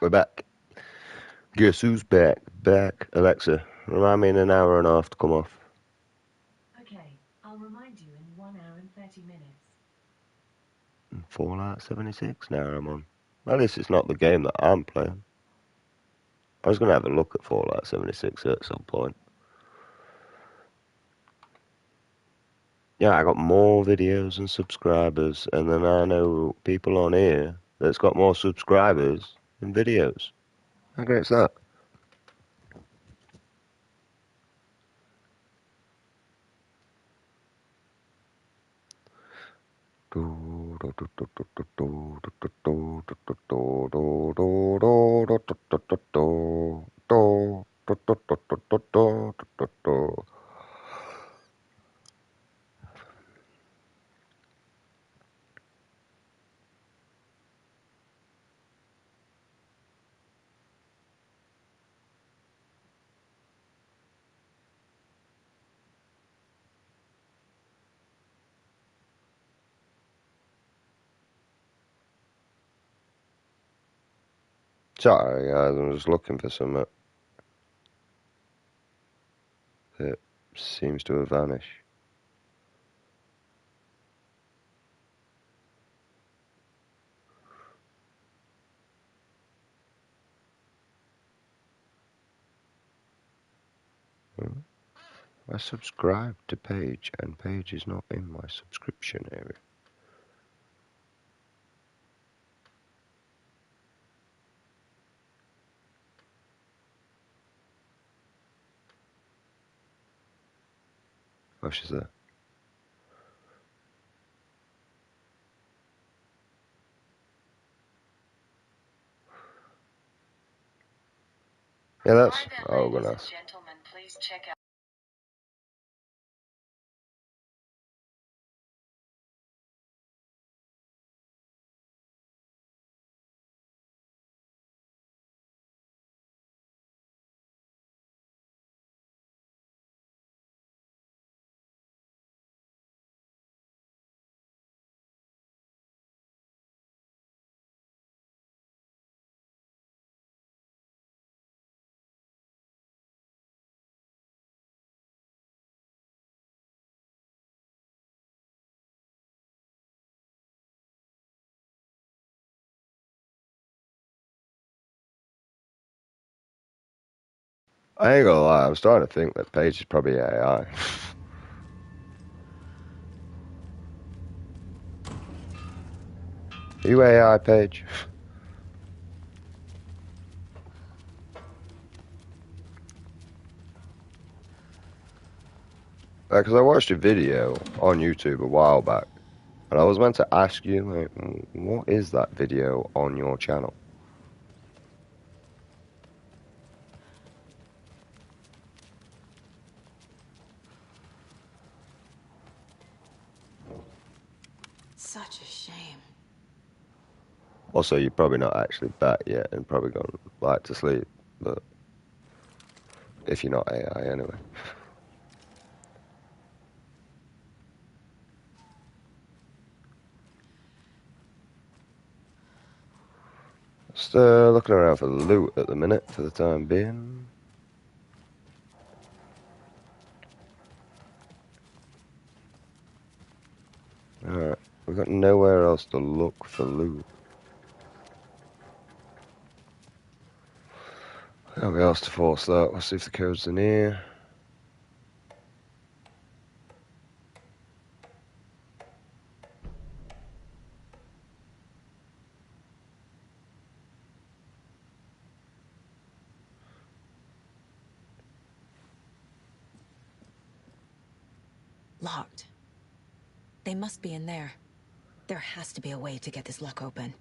We're back. Guess who's back? Back. Alexa, remind me in an hour and a half to come off. Okay, I'll remind you in 1 hour and 30 minutes. Fallout 76 now I'm on. At least it's not the game that I'm playing. I was going to have a look at Fallout 76 at some point. Yeah, I got more videos and subscribers, and then I know people on here that's got more subscribers than videos. How great's that? Sorry guys, I'm just looking for something that seems to have vanished. I subscribed to Page, and Page is not in my subscription area. Oh, she's there. Yeah, that's organized. Gentlemen, please check out. I ain't gonna lie, I'm starting to think that Page is probably AI. You AI, Page? Because I watched a video on YouTube a while back, and I was meant to ask you, like, what is that video on your channel? Such a shame. Also, you're probably not actually back yet, and probably gone back to sleep, but if you're not AI anyway. Just looking around for loot at the minute, for the time being. Alright, we've got nowhere else to look for loot. I'll be asked to force that. Let's see if the code's in here. Locked. They must be in there. There has to be a way to get this lock open.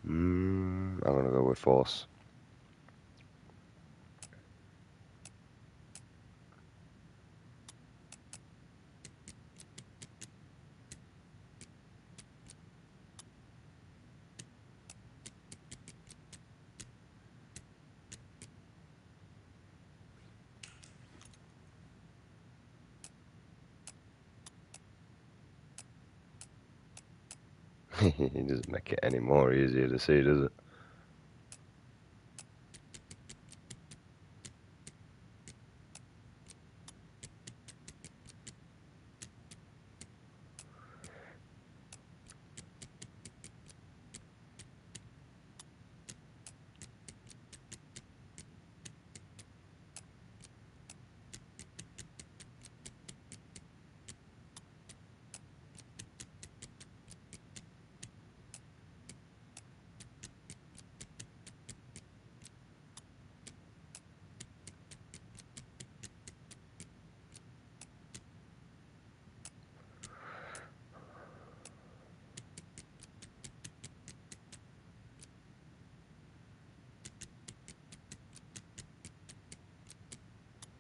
I'm gonna go with force. It doesn't make it any more easier to see, does it?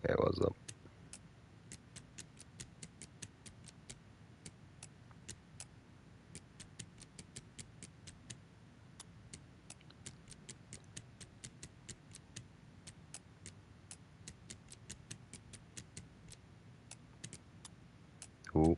It was up. Ooh.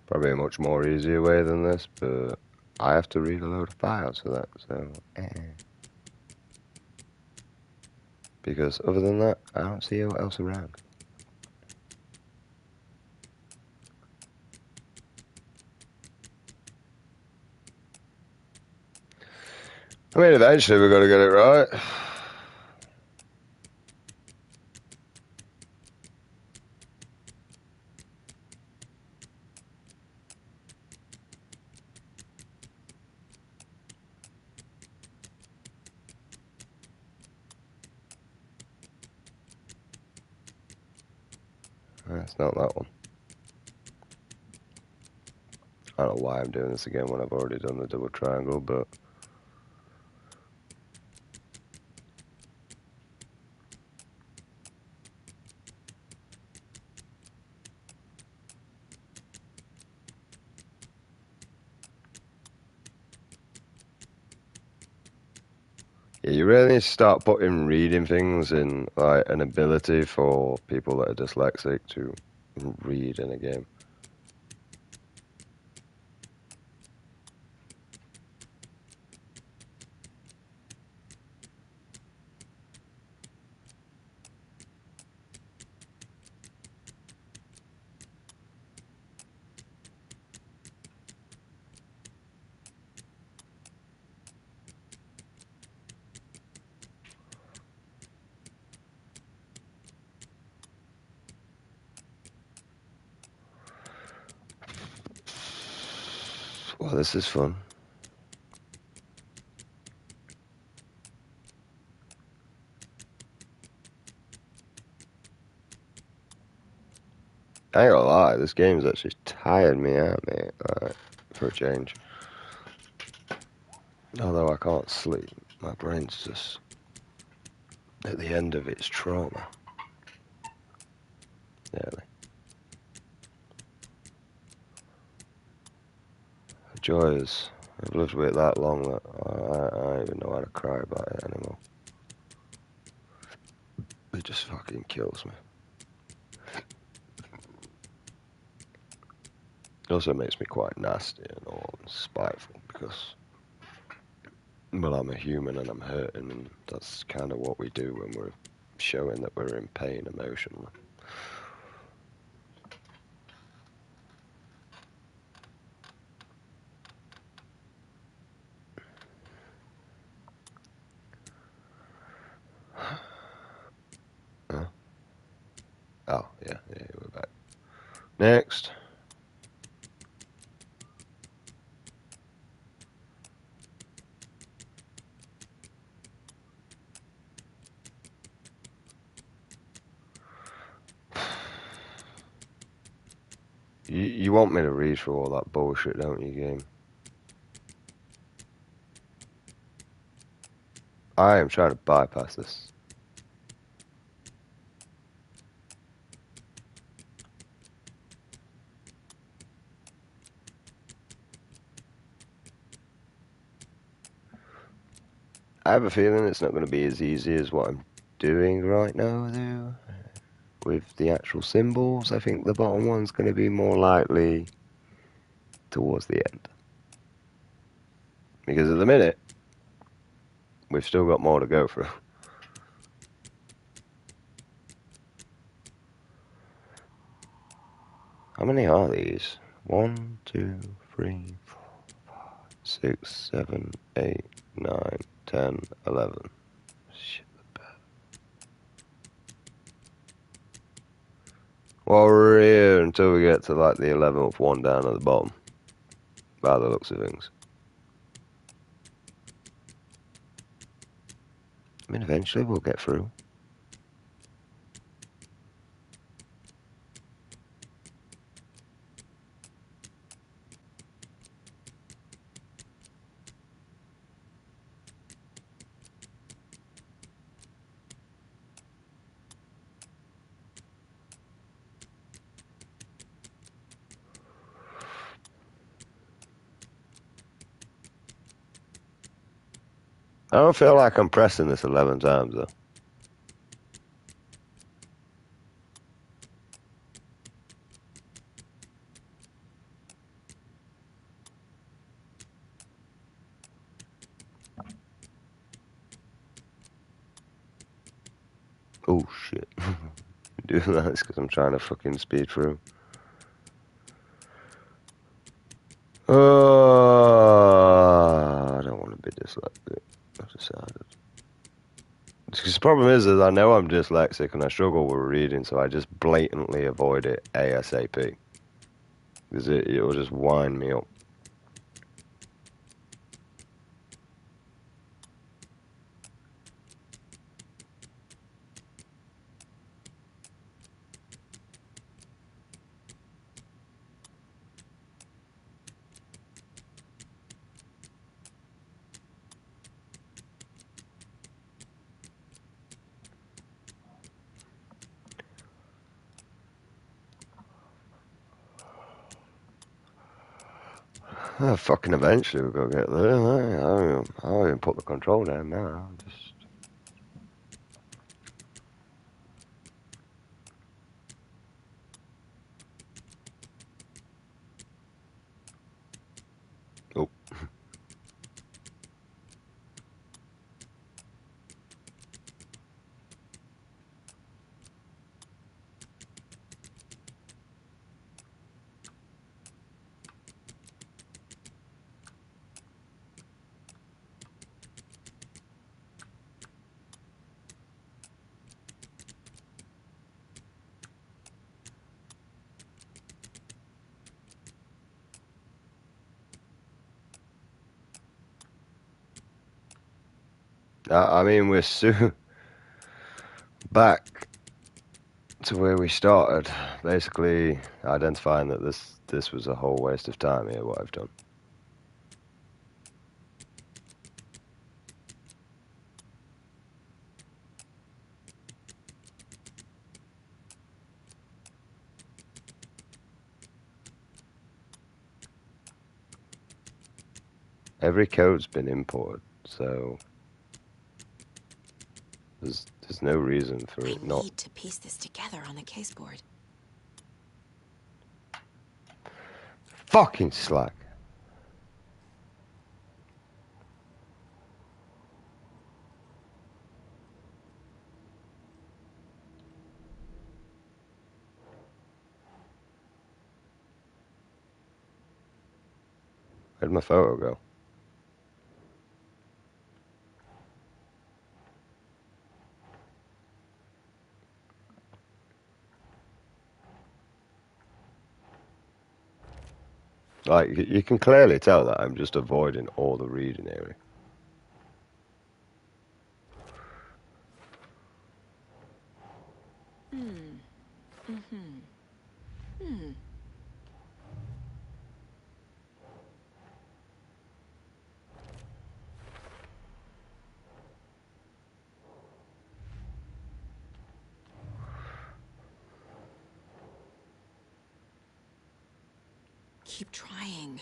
Probably a much more easier way than this, but I have to read a load of files for that, so because other than that, I don't see what else around. I mean, eventually we've got to get it right. That's not that one. I don't know why I'm doing this again when I've already done the double triangle, but yeah, you really need to start putting reading things in, like, an ability for people that are dyslexic to read in a game. Well, this is fun. I ain't gonna lie, this game's actually tired me out, mate, for a change. Although I can't sleep, my brain's just at the end of its trauma. Nearly. The joy is, I've lived with it that long that I don't even know how to cry about it anymore. It just fucking kills me. It also makes me quite nasty and all and spiteful because, well, I'm a human and I'm hurting, and that's kind of what we do when we're showing that we're in pain emotionally. Huh? Oh, yeah, we're back. Next. You want me to read through all that bullshit, don't you, game? I am trying to bypass this. I have a feeling it's not going to be as easy as what I'm doing right now, though. With the actual symbols, I think the bottom one's going to be more likely towards the end. Because at the minute, we've still got more to go through. How many are these? 1, 2, 3, 4, 5, 6, 7, 8, 9, 10, 11. Shit. Well, we're here until we get to like the 11th one down at the bottom. By the looks of things. I mean, eventually we'll get through. I don't feel like I'm pressing this 11 times, though. Oh, shit. Doing that because I'm trying to fucking speed through. I don't want to be dyslexic. I've decided. Because the problem is I know I'm dyslexic and I struggle with reading, so I just blatantly avoid it ASAP. Because it will just wind me up. Oh, fucking eventually we'll go get there. I'll even put the control down now. Just... Oh. I mean, we're soon back to where we started. Basically, identifying that this was a whole waste of time here, what I've done. Every code's been imported, so there's no reason for it not. I need to piece this together on the caseboard. Fucking slack. Where'd my photo go? Like, you can clearly tell that I'm just avoiding all the reading area. keep trying.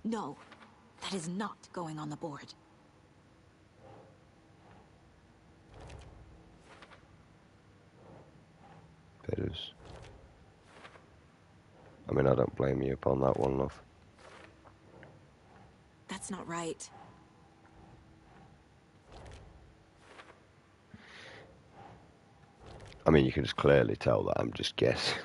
No, that is not going on the board. It is. I mean, I don't blame you upon that one, love. That's not right. I mean, you can just clearly tell that I'm just guessing.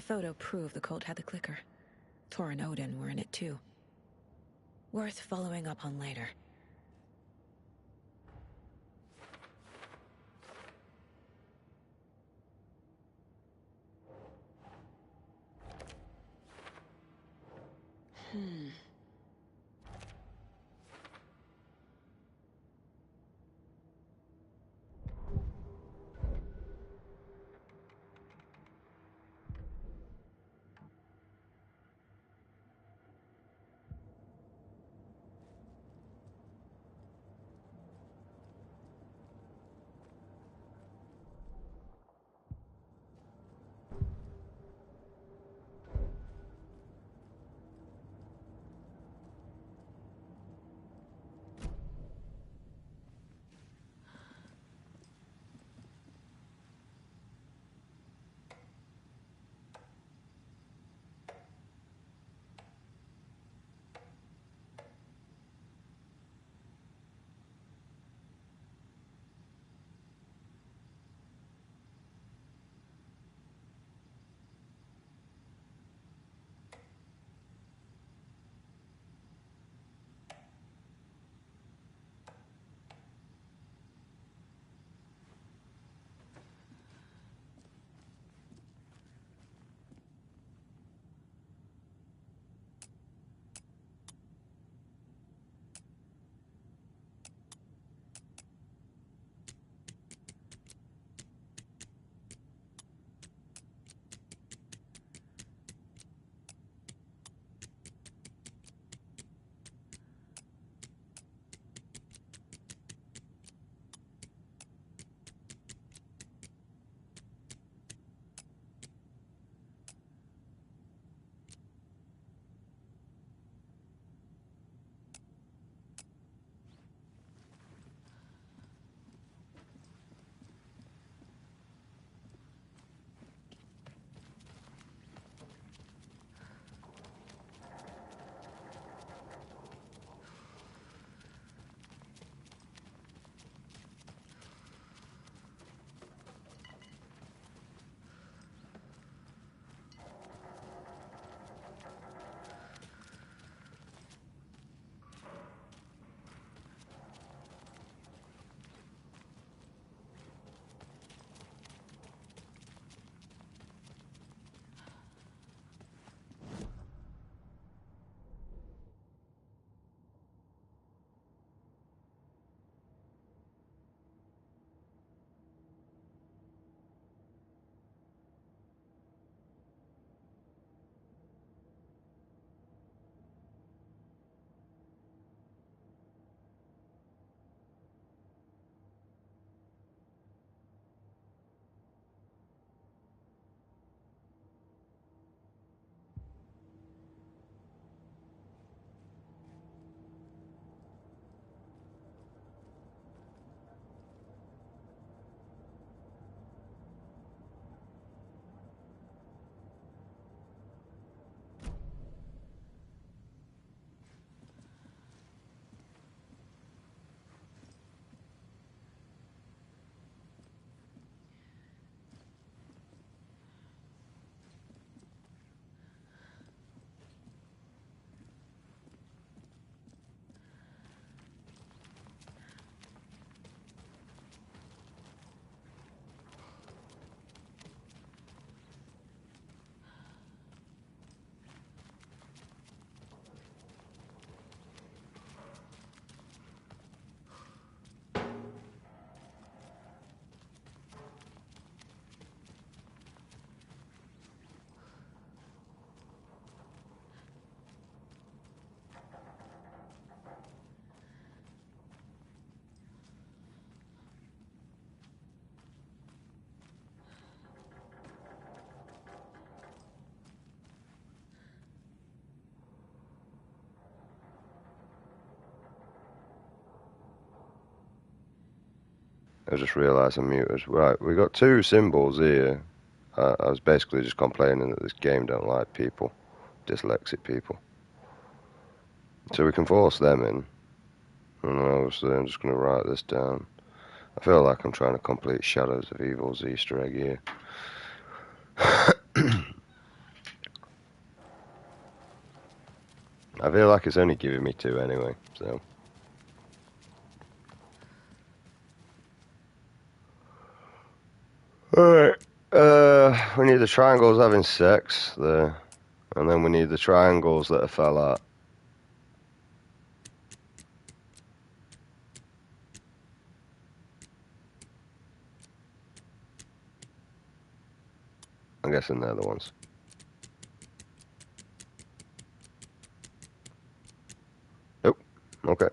The photo proved the cult had the clicker. Tor and Odin were in it too. Worth following up on later. I just realised I'm muted. Right, we got two symbols here. I was basically just complaining that this game don't like people, dyslexic people. So we can force them in. And obviously I'm just going to write this down. I feel like I'm trying to complete Shadows of Evil's Easter egg here. I feel like it's only giving me two anyway, so. Alright, we need the triangles having sex there. And then we need the triangles that are fell out. I'm guessing they're the ones. Oh, okay.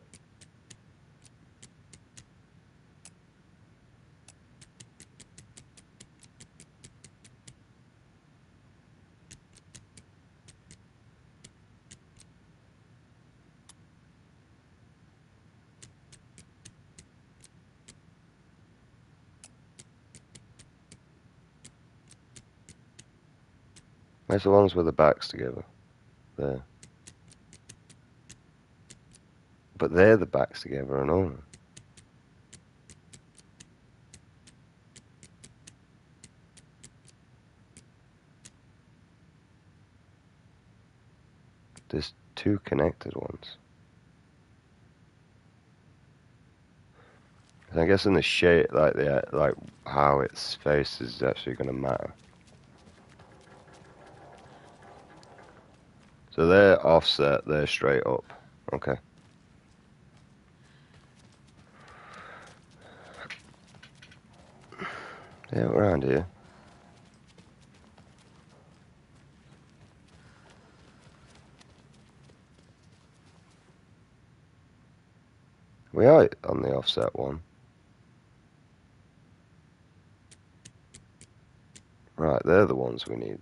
Where's the ones with the backs together? There. But they're the backs together and all. There's two connected ones. I guess in the shape, like how its face is actually going to matter. So they're offset, they're straight up. Okay. Yeah, around here. We are on the offset one. Right, they're the ones we need.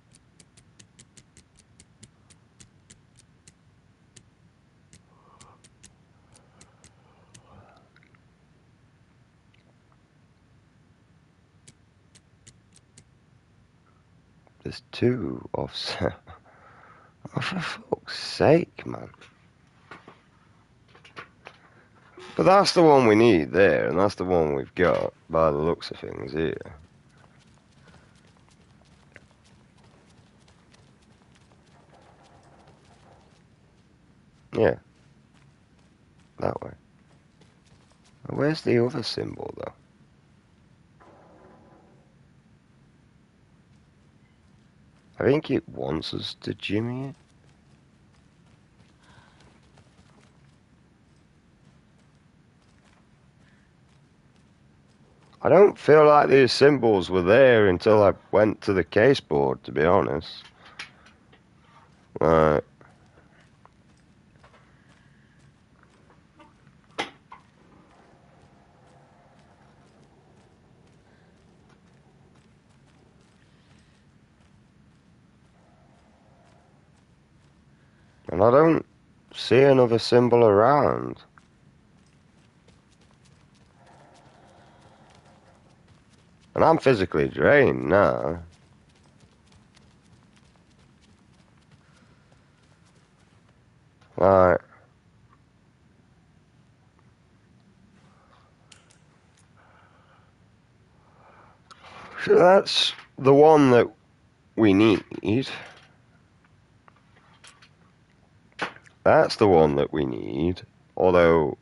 There's two offset. Oh, for fuck's sake, man. But that's the one we need there, and that's the one we've got, by the looks of things here. Yeah. That way. Where's the other symbol, though? I think it wants us to jimmy it. I don't feel like these symbols were there until I went to the case board, to be honest. Right. And I don't see another symbol around. And I'm physically drained now. Right. So that's the one that we need. That's the one that we need. Although,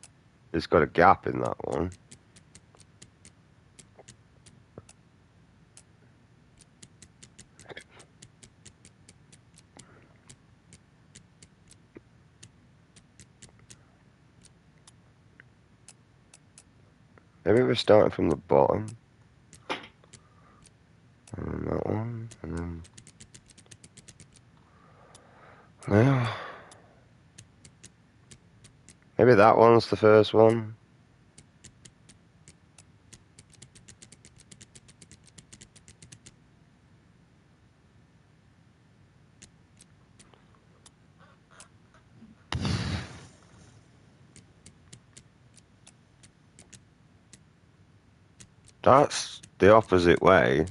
it's got a gap in that one. Maybe we're starting from the bottom. And then that one, and then... Yeah. Maybe that one's the first one. That's the opposite way.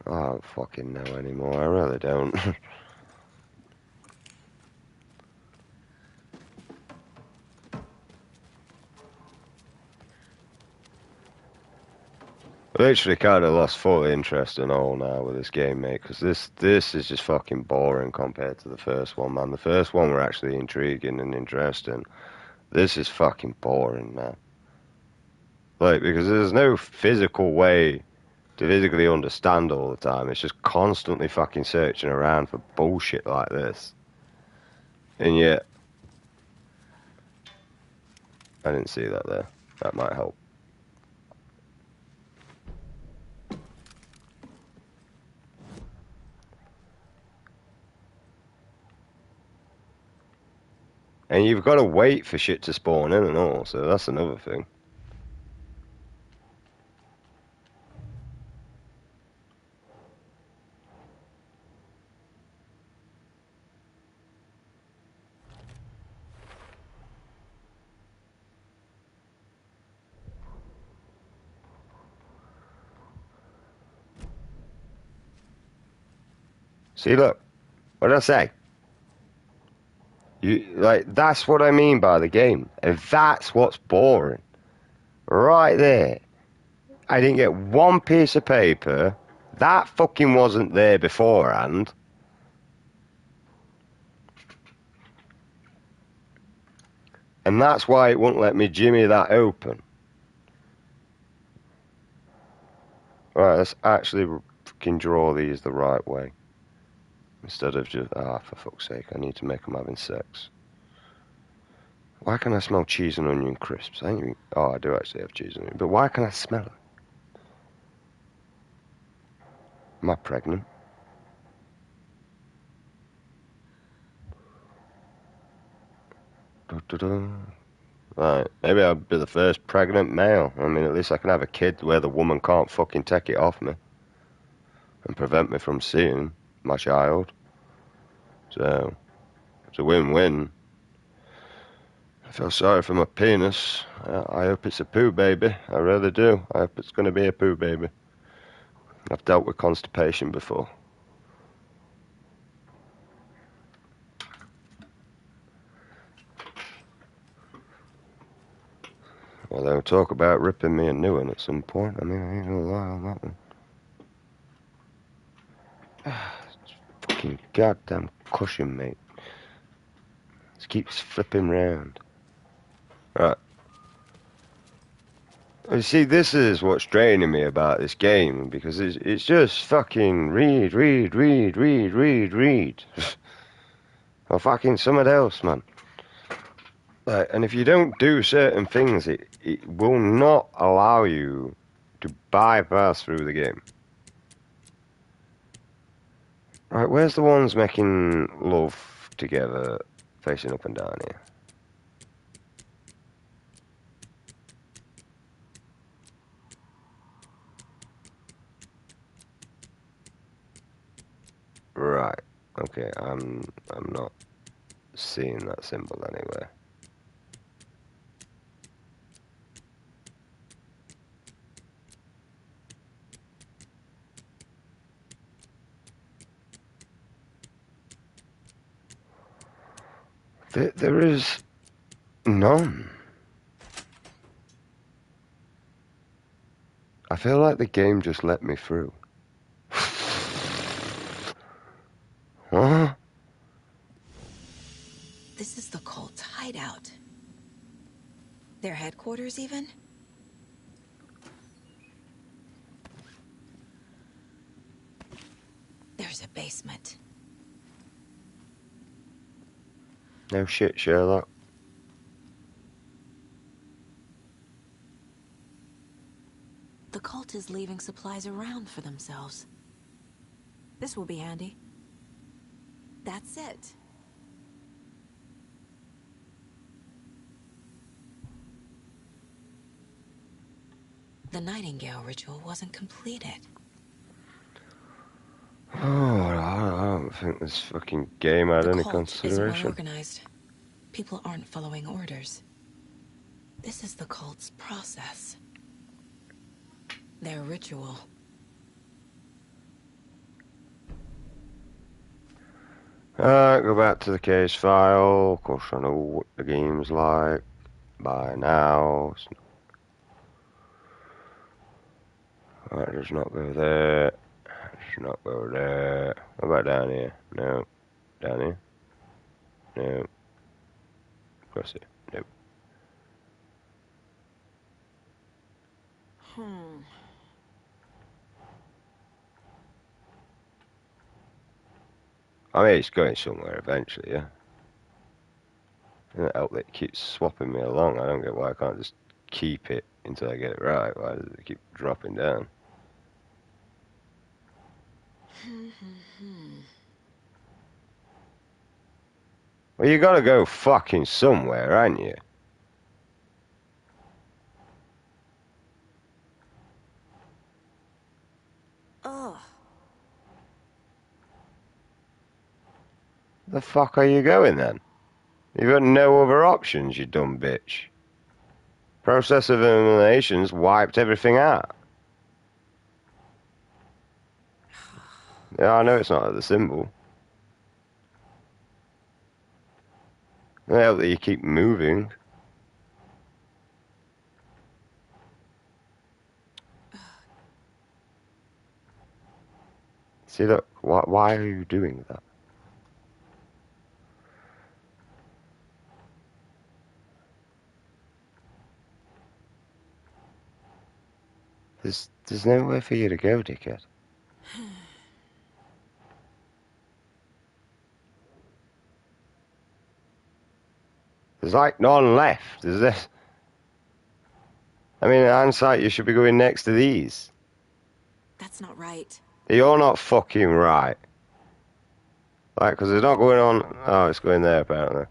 I don't fucking know anymore. I really don't. I literally kind of lost full interest and all now with this game, mate, because this is just fucking boring compared to the first one, man. The first one were actually intriguing and interesting. This is fucking boring now. Like, because there's no physical way to physically understand all the time. It's just constantly fucking searching around for bullshit like this. And yet, I didn't see that there. That might help. And you've got to wait for shit to spawn in and all, so that's another thing. See, look. What did I say? That's what I mean by the game. And that's what's boring. Right there. I didn't get one piece of paper. That fucking wasn't there beforehand. And that's why it wouldn't let me jimmy that open. Right, let's actually fucking draw these the right way. Instead of just, for fuck's sake, I need to make them having sex. Why can I smell cheese and onion crisps? I do actually have cheese and onion, but why can I smell it? Am I pregnant? Da-da-da. Right, maybe I'll be the first pregnant male. I mean, at least I can have a kid where the woman can't fucking take it off me and prevent me from seeing my child. So, it's a win-win. I feel sorry for my penis. I hope it's a poo baby. I really do. I hope it's going to be a poo baby. I've dealt with constipation before. Well, they'll talk about ripping me a new one at some point. I mean, I ain't gonna lie on that one. Fucking goddamn cushion, mate. Just keeps flipping round. Right. You see, this is what's draining me about this game, because it's just fucking read. Or fucking something else, man. And if you don't do certain things, it will not allow you to bypass through the game. Right, where's the ones making love together, facing up and down here? Right. Okay, I'm not seeing that symbol anywhere. There is none. I feel like the game just let me through. Huh? This is the cult's hideout. Their headquarters, even? There's a basement. No shit, Sherlock. The cult is leaving supplies around for themselves. This will be handy. That's it. The Nightingale ritual wasn't completed. Oh, I don't think this fucking game had The any cult isn't well consideration. organized. People aren't following orders. This is the cult's process. Their ritual. Go back to the case file. Of course, I know what the game's like by now. Alright, let's not go there. Let's not go there. How about down here? No. Down here? No. Across it? Nope. I mean, it's going somewhere eventually, yeah. And the outlet keeps swapping me along. I don't get why I can't just keep it until I get it right. Why does it keep dropping down? Well, you gotta go fucking somewhere, aren't you? Ugh. The fuck are you going then? You've got no other options, you dumb bitch. Process of elimination's wiped everything out. Yeah, I know it's not at the symbol. Well, that you keep moving. See, look, why are you doing that? There's nowhere for you to go, dickhead. There's like none left, is there? I mean, in hindsight, you should be going next to these. That's not right. You're not fucking right. Like, because it's not going on... Oh, it's going there, apparently.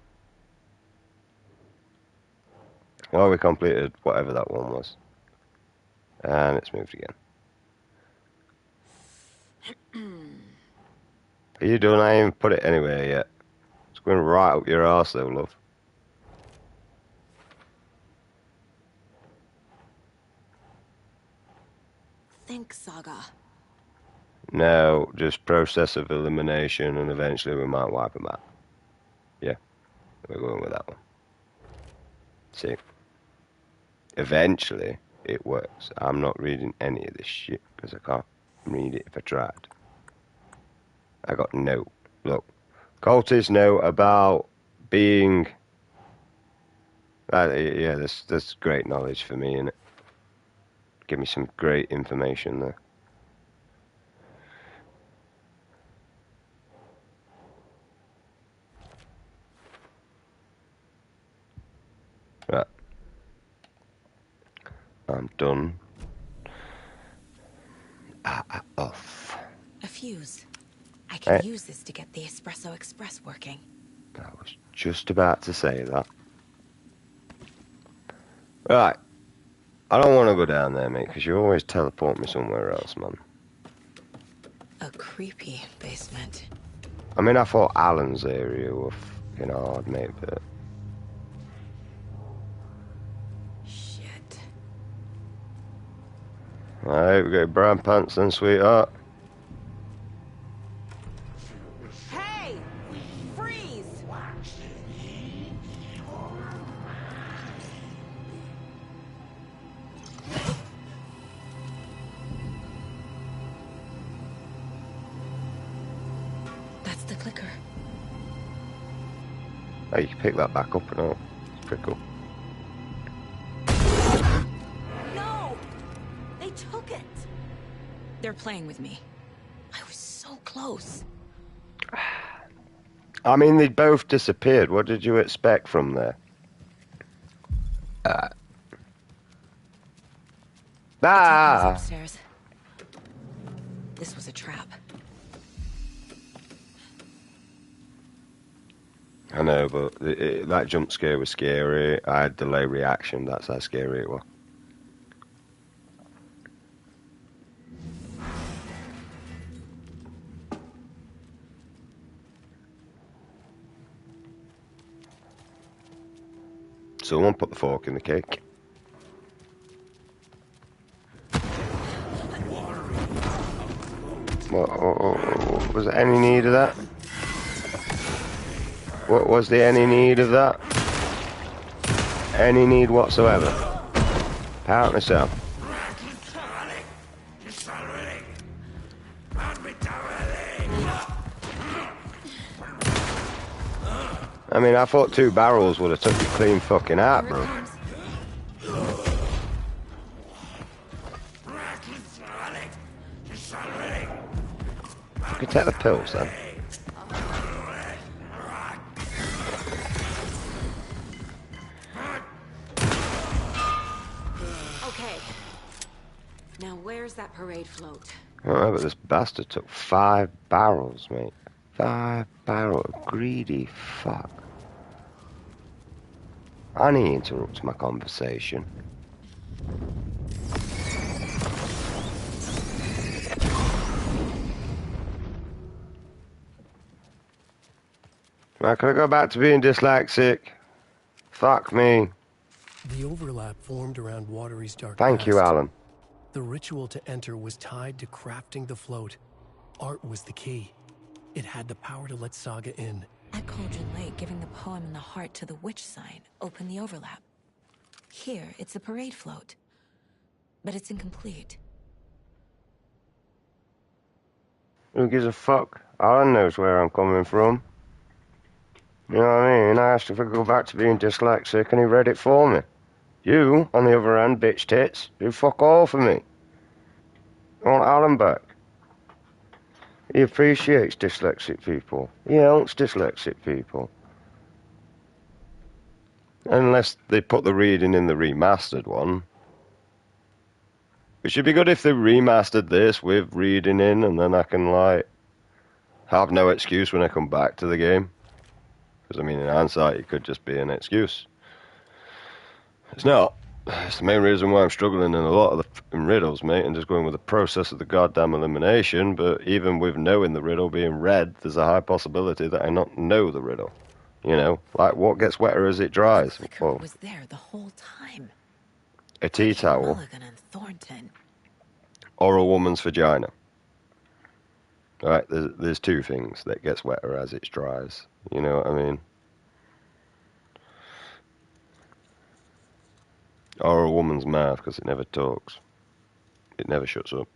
Well, we completed whatever that one was. And it's moved again. Are you done? I ain't even put it anywhere yet. It's going right up your arse, though, love. Think, Saga. No, just process of elimination, and eventually we might wipe them out. Yeah, we're going with that one. See? Eventually, it works. I'm not reading any of this shit, because I can't read it if I tried. I got no. Look, cultists know about being... yeah, that's great knowledge for me, innit? Give me some great information there. Right. I'm done. Off. A fuse. I can Eh, use this to get the Espresso Express working. I was just about to say that. Right. I don't want to go down there, mate, because you always teleport me somewhere else, man. A creepy basement. I mean, I thought Alan's area was fucking hard, mate, but... Shit. Alright, we got brown pants then, sweetheart. Hey! Freeze! That's the clicker. Oh, you can pick that back up and all. It's pretty cool. No! They took it! They're playing with me. I was so close. I mean, they both disappeared. What did you expect from there? Upstairs. This was a trap. I know, but that jump scare was scary. I had delay reaction. That's how scary it was. Someone put the fork in the cake. What, was there any need of that? What was there any need of that? Any need whatsoever? Apparently so. I mean, I thought 2 barrels would have took you clean fucking out, bro. You could take the pills then. Okay. Now where's that parade float? I don't know, but this bastard took 5 barrels, mate. 5 barrels. Greedy fuck. And he interrupts my conversation. Right, can I go back to being dyslexic? Fuck me. The overlap formed around Watery's dark Thank you, past. Alan. The ritual to enter was tied to crafting the float. Art was the key. It had the power to let Saga in. At Cauldron Lake, giving the poem and the heart to the witch sign opened the overlap. Here, it's the parade float. But it's incomplete. Who gives a fuck? Alan knows where I'm coming from. You know what I mean? I asked if I could go back to being dyslexic and he read it for me. You, on the other hand, bitch tits, do fuck all for me. I want Alan back. He appreciates dyslexic people. He helps dyslexic people. Unless they put the reading in the remastered one. It should be good if they remastered this with reading in, and then I can, like, have no excuse when I come back to the game. Because, I mean, in hindsight, it could just be an excuse. It's not. It's the main reason why I'm struggling in a lot of the riddles, mate, and just going with the process of the goddamn elimination. But even with knowing the riddle being read, there's a high possibility that I not know the riddle. You know, like what gets wetter as it dries. It was there the whole time. A tea towel. Mulligan and Thornton. Or a woman's vagina. Right, there's 2 things that gets wetter as it dries. You know what I mean? Or a woman's mouth, because it never talks. It never shuts up.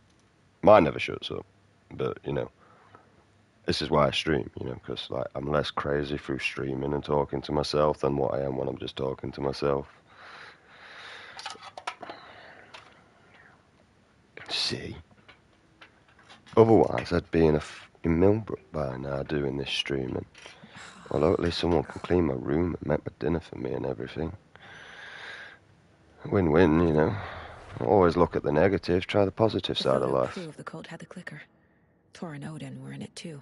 Mine never shuts up. But, you know, this is why I stream, you know, because, like, I'm less crazy through streaming and talking to myself than what I am when I'm just talking to myself. See? Otherwise, I'd be in Millbrook by now doing this streaming. Although at least someone can clean my room and make my dinner for me and everything. Win-win, you know. Always look at the negatives, try the positive side of life. The crew of the cult had the clicker. Tor and Odin were in it too.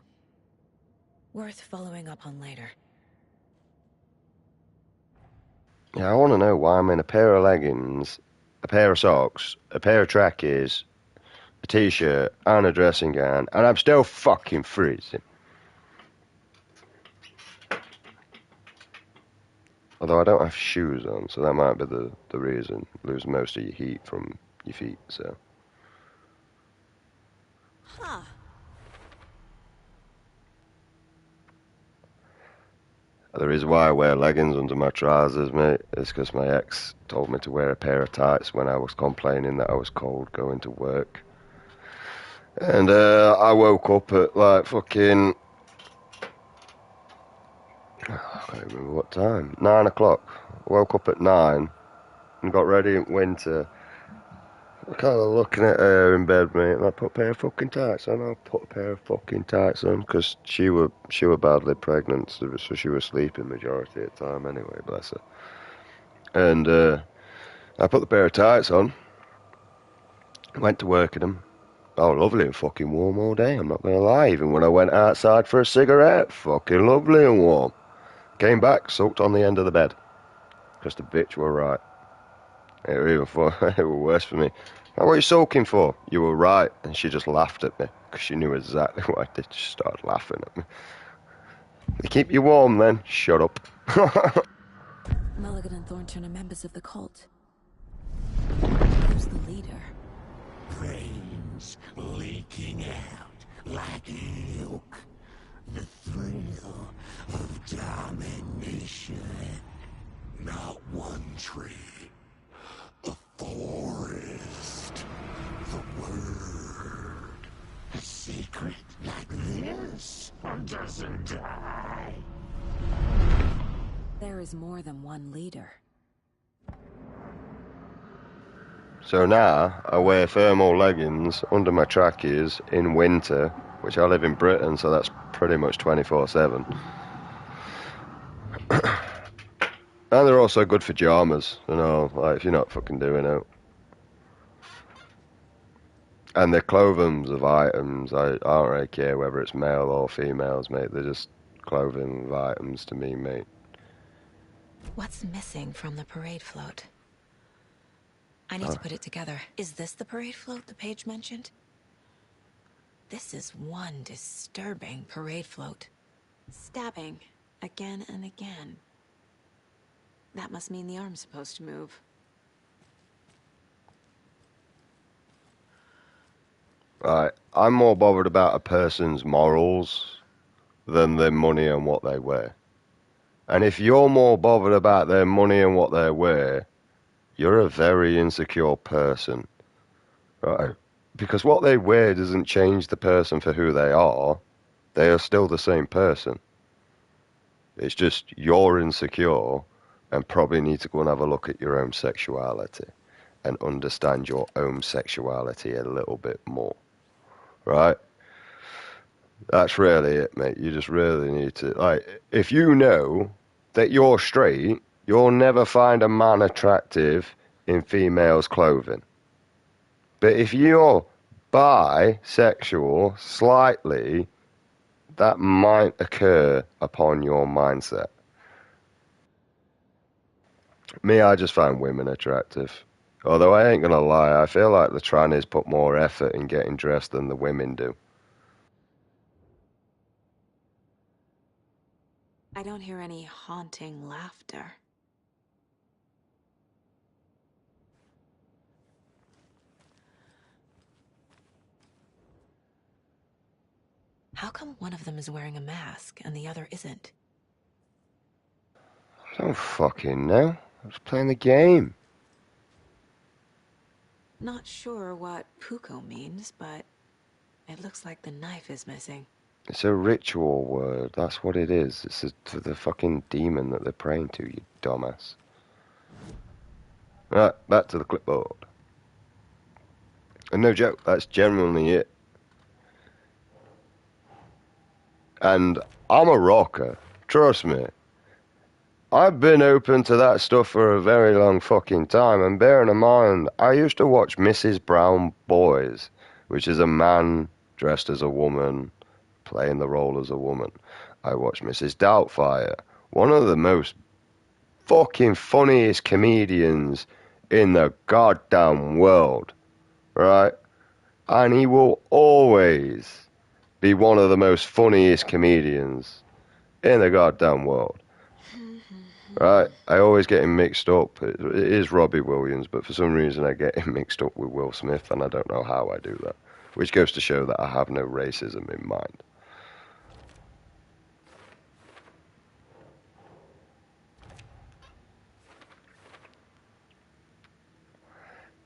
Worth following up on later. Yeah, I want to know why I'm in a pair of leggings, a pair of socks, a pair of trackies, a t-shirt, and a dressing gown, and I'm still fucking freezing. Although I don't have shoes on, so that might be the reason. Lose most of your heat from your feet, so. Huh. The reason why I wear leggings under my trousers, mate, is because my ex told me to wear a pair of tights when I was complaining that I was cold going to work. And I woke up at like fucking... I can't remember what time. 9 o'clock. I woke up at 9 and got ready in winter. I kind of looking at her in bed, mate, and I put a pair of fucking tights on. I put a pair of fucking tights on because she were badly pregnant, so she was sleeping majority of the time anyway, bless her. And I put the pair of tights on, went to work in them. Oh, lovely and fucking warm all day, I'm not going to lie. Even when I went outside for a cigarette, fucking lovely and warm. Came back, soaked on the end of the bed. Because the bitch were right. It were even it were worse for me. What are you soaking for? You were right. And she just laughed at me. Because she knew exactly what I did. She started laughing at me. They keep you warm then. Shut up. Mulligan and Thornton are members of the cult. Who's the leader? Brains leaking out like milk. The thrill of domination. Not one tree. A forest. The word. A secret like this doesn't die. There is more than one leader. So now, I wear thermal leggings under my trackies in winter, which I live in Britain, so that's pretty much 24/7. And they're also good for jammers, you know, like if you're not fucking doing it. And they're clothings of items. I don't really care whether it's male or females, mate. They're just clothing of items to me, mate. What's missing from the parade float? I need to put it together. Is this the parade float the page mentioned? This is one disturbing parade float. Stabbing again and again. That must mean the arm's supposed to move. Right, I'm more bothered about a person's morals than their money and what they wear. And if you're more bothered about their money and what they wear, you're a very insecure person, right? Because what they wear doesn't change the person for who they are. They are still the same person. It's just you're insecure and probably need to go and have a look at your own sexuality and understand your own sexuality a little bit more, right? That's really it, mate. You just really need to, like, if you know that you're straight, you'll never find a man attractive in females' clothing. But if you're bisexual slightly, that might occur upon your mindset. Me, I just find women attractive. Although I ain't gonna lie, I feel like the trannies put more effort in getting dressed than the women do. I don't hear any haunting laughter. How come one of them is wearing a mask and the other isn't? I don't fucking know. I was playing the game. Not sure what Puko means, but it looks like the knife is missing. It's a ritual word. That's what it is. It's for the fucking demon that they're praying to, you dumbass. Right, back to the clipboard. And no joke, that's genuinely it. And I'm a rocker. Trust me. I've been open to that stuff for a very long fucking time. And bearing in mind, I used to watch Mrs. Brown Boys, which is a man dressed as a woman, playing the role as a woman. I watched Mrs. Doubtfire, one of the most fucking funniest comedians in the goddamn world, right? And he will always be one of the most funniest comedians in the goddamn world, right? I always get him mixed up. It is Robbie Williams, but for some reason I get him mixed up with Will Smith, and I don't know how I do that, which goes to show that I have no racism in mind.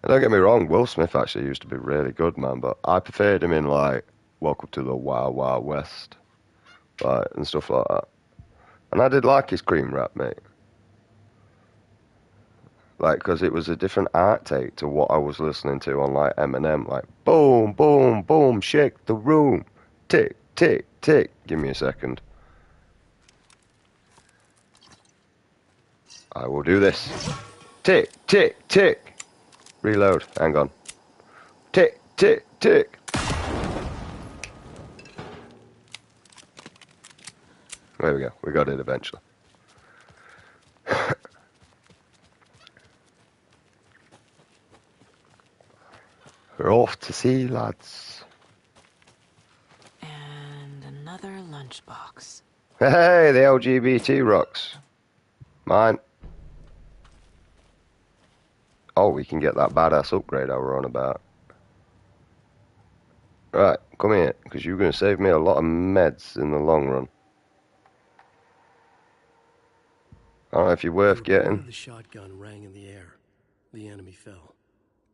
And don't get me wrong, Will Smith actually used to be really good, man, but I preferred him in, like, Welcome to the Wild Wild West, like, and stuff like that. And I did like his cream rap, mate. Like, because it was a different art take to what I was listening to on, like, Eminem. Like, boom, boom, boom, shake the room. Tick, tick, tick. Give me a second. I will do this. Tick, tick, tick. Reload. Hang on. Tick, tick, tick. There we go. We got it eventually. We're off to sea, lads. And another lunchbox. Hey, the LGBT rocks. Mine. Oh, we can get that badass upgrade I were on about. Right, come here, because you're going to save me a lot of meds in the long run. I don't know if you're worth The report getting. of the shotgun rang in the air. The enemy fell.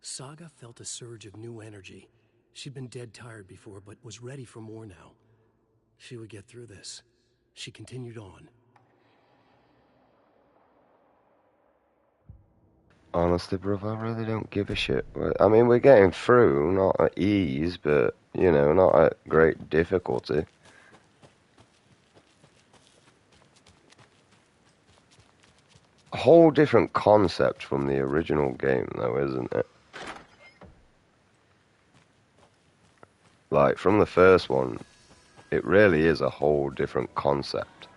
Saga felt a surge of new energy. She'd been dead tired before, but was ready for more now. She would get through this. She continued on. Honestly, bruv, I really don't give a shit. I mean, we're getting through, not at ease, but, you know, not at great difficulty. A whole different concept from the original game, though, isn't it? Like, from the first one, it really is a whole different concept.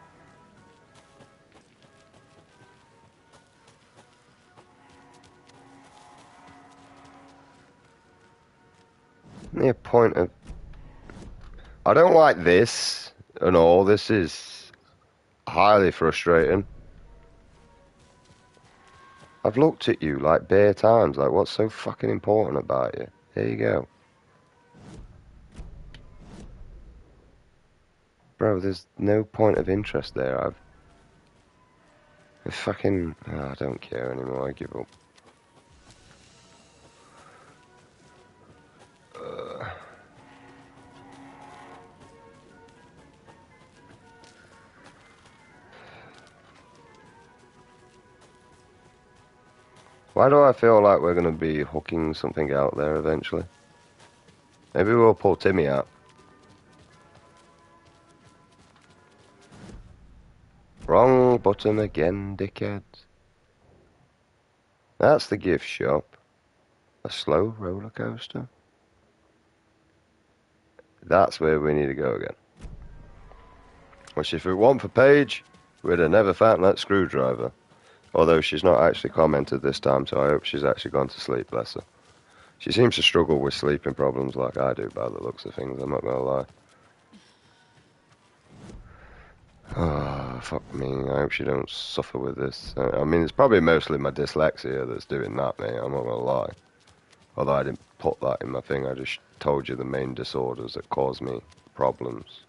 The point of... I don't like this and all. This is highly frustrating. I've looked at you like bare times. Like, what's so fucking important about you? Here you go. Bro, there's no point of interest there. I don't care anymore. I give up. Why do I feel like we're going to be hooking something out there eventually? Maybe we'll pull Timmy out. Wrong button again, dickhead. That's the gift shop. A slow roller coaster. That's where we need to go again. Which, if it weren't for Paige, we'd have never found that screwdriver. Although she's not actually commented this time, so I hope she's actually gone to sleep, bless her. She seems to struggle with sleeping problems like I do by the looks of things, I'm not gonna lie. Ah, fuck me, I hope she don't suffer with this. I mean, it's probably mostly my dyslexia that's doing that, mate, I'm not gonna lie. Although I didn't put that in my thing, I just told you the main disorders that cause me problems.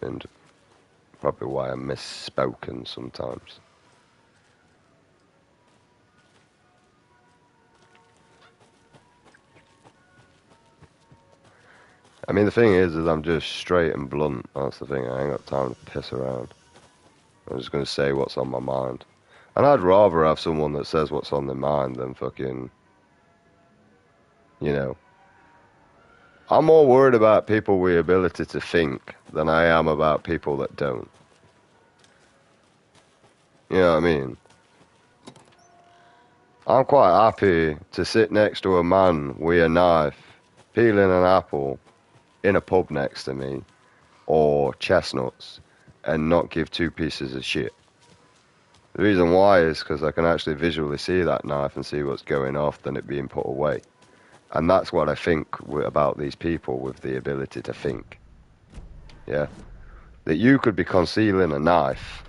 And probably why I'm misspoken sometimes. I mean, the thing is I'm just straight and blunt. That's the thing. I ain't got time to piss around. I'm just going to say what's on my mind. And I'd rather have someone that says what's on their mind than fucking, you know. I'm more worried about people with the ability to think than I am about people that don't. You know what I mean? I'm quite happy to sit next to a man with a knife, peeling an apple, in a pub next to me, or chestnuts, and not give two pieces of shit. The reason why is because I can actually visually see that knife and see what's going off than it being put away. And that's what I think about these people with the ability to think. Yeah? That you could be concealing a knife,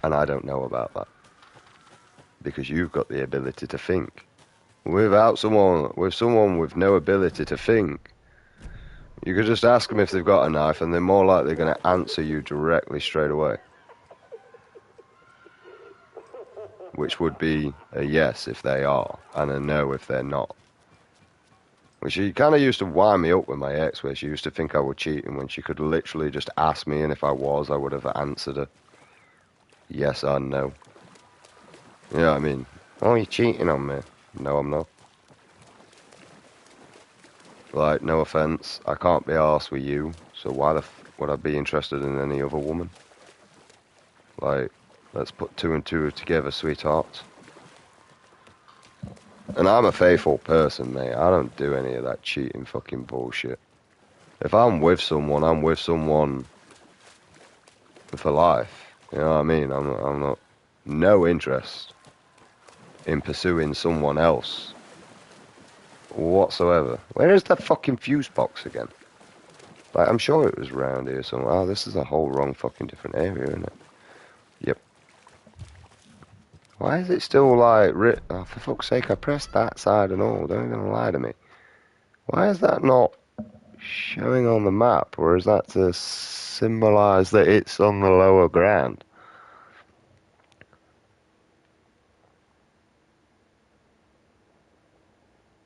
and I don't know about that. Because you've got the ability to think. With someone with no ability to think, you could just ask them if they've got a knife, and they're more likely going to answer you directly straight away. Which would be a yes if they are, and a no if they're not. Which she kind of used to wind me up with my ex, where she used to think I was cheating when she could literally just ask me, and if I was, I would have answered her. Yes or no. You know what I mean? Oh, you're cheating on me. No, I'm not. Like, no offence, I can't be arsed with you, so why the would I be interested in any other woman? Like, let's put two and two together, sweetheart. And I'm a faithful person, mate. I don't do any of that cheating fucking bullshit. If I'm with someone for life. You know what I mean? I'm not no interest in pursuing someone else whatsoever. Where is that fucking fuse box again? Like, I'm sure it was around here somewhere. Oh, this is a whole wrong fucking different area, isn't it? Yep. Why is it still like oh, for fuck's sake, I pressed that side and all, don't even lie to me. Why is that not showing on the map, or is that to symbolise that it's on the lower ground?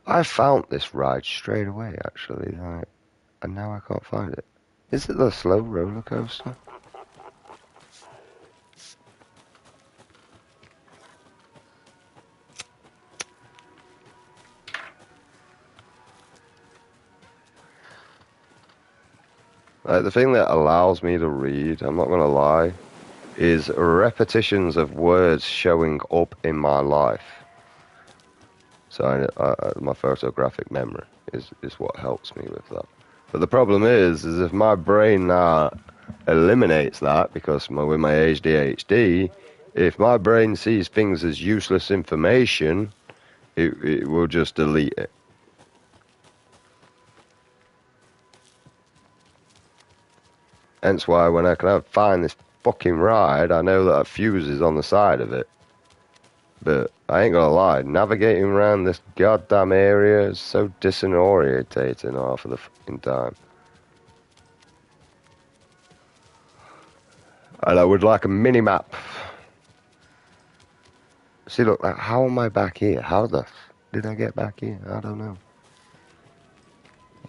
I found this ride straight away, actually, like, and now I can't find it. Is it the slow roller coaster? Like, the thing that allows me to read, I'm not gonna lie, is repetitions of words showing up in my life. So my photographic memory is what helps me with that. But the problem is if my brain now eliminates that, because with my ADHD, if my brain sees things as useless information, it will just delete it. Hence why when I can find this fucking ride, I know that a fuse is on the side of it. But I ain't gonna lie, navigating around this goddamn area is so disorientating half of the fucking time. And I would like a mini-map. See, look, how am I back here? How the did I get back here? I don't know.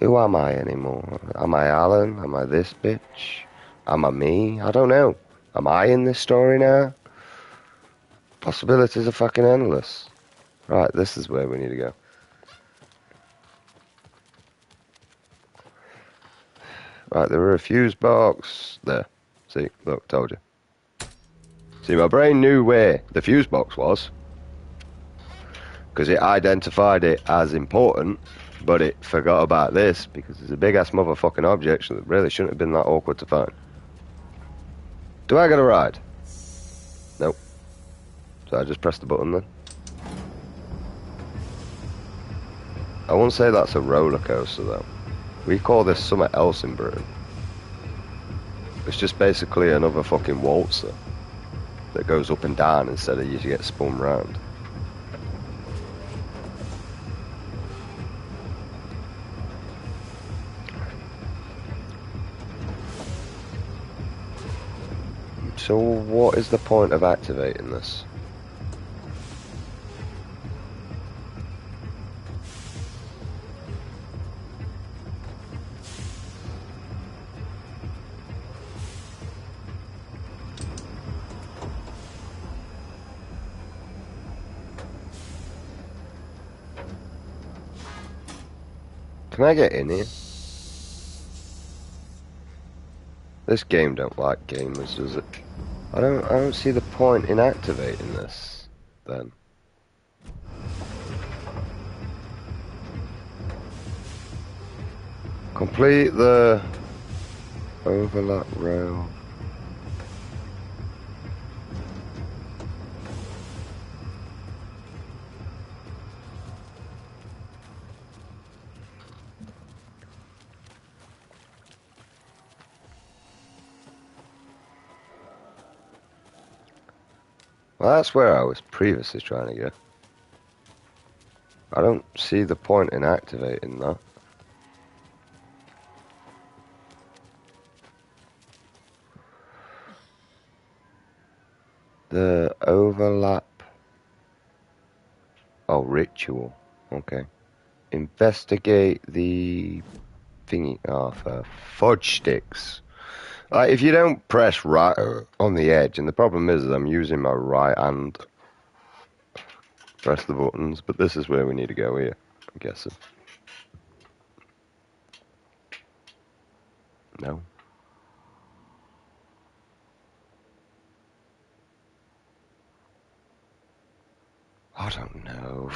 Who am I anymore? Am I Alan? Am I this bitch? Am I me? I don't know. Am I in this story now? Possibilities are fucking endless. Right, this is where we need to go. Right, there were a fuse box there. See, look, told you. See, my brain knew where the fuse box was, because it identified it as important, but it forgot about this, because it's a big-ass motherfucking object that really shouldn't have been that awkward to find. Do I get a ride? Nope. So I just press the button then. I won't say that's a roller coaster though. We call this something else in Britain. It's just basically another fucking waltzer that goes up and down instead of you get spun round. So what is the point of activating this? Can I get in here? This game don't like gamers, does it? I don't see the point in activating this, then. Complete the overlap rail. Well, that's where I was previously trying to go. I don't see the point in activating that. The overlap. Oh, ritual. Okay. Investigate the thingy. Oh, for fudge sticks. Like, if you don't press right on the edge, and the problem is I'm using my right hand. Press the buttons, but this is where we need to go here, I'm guessing. No. I don't know.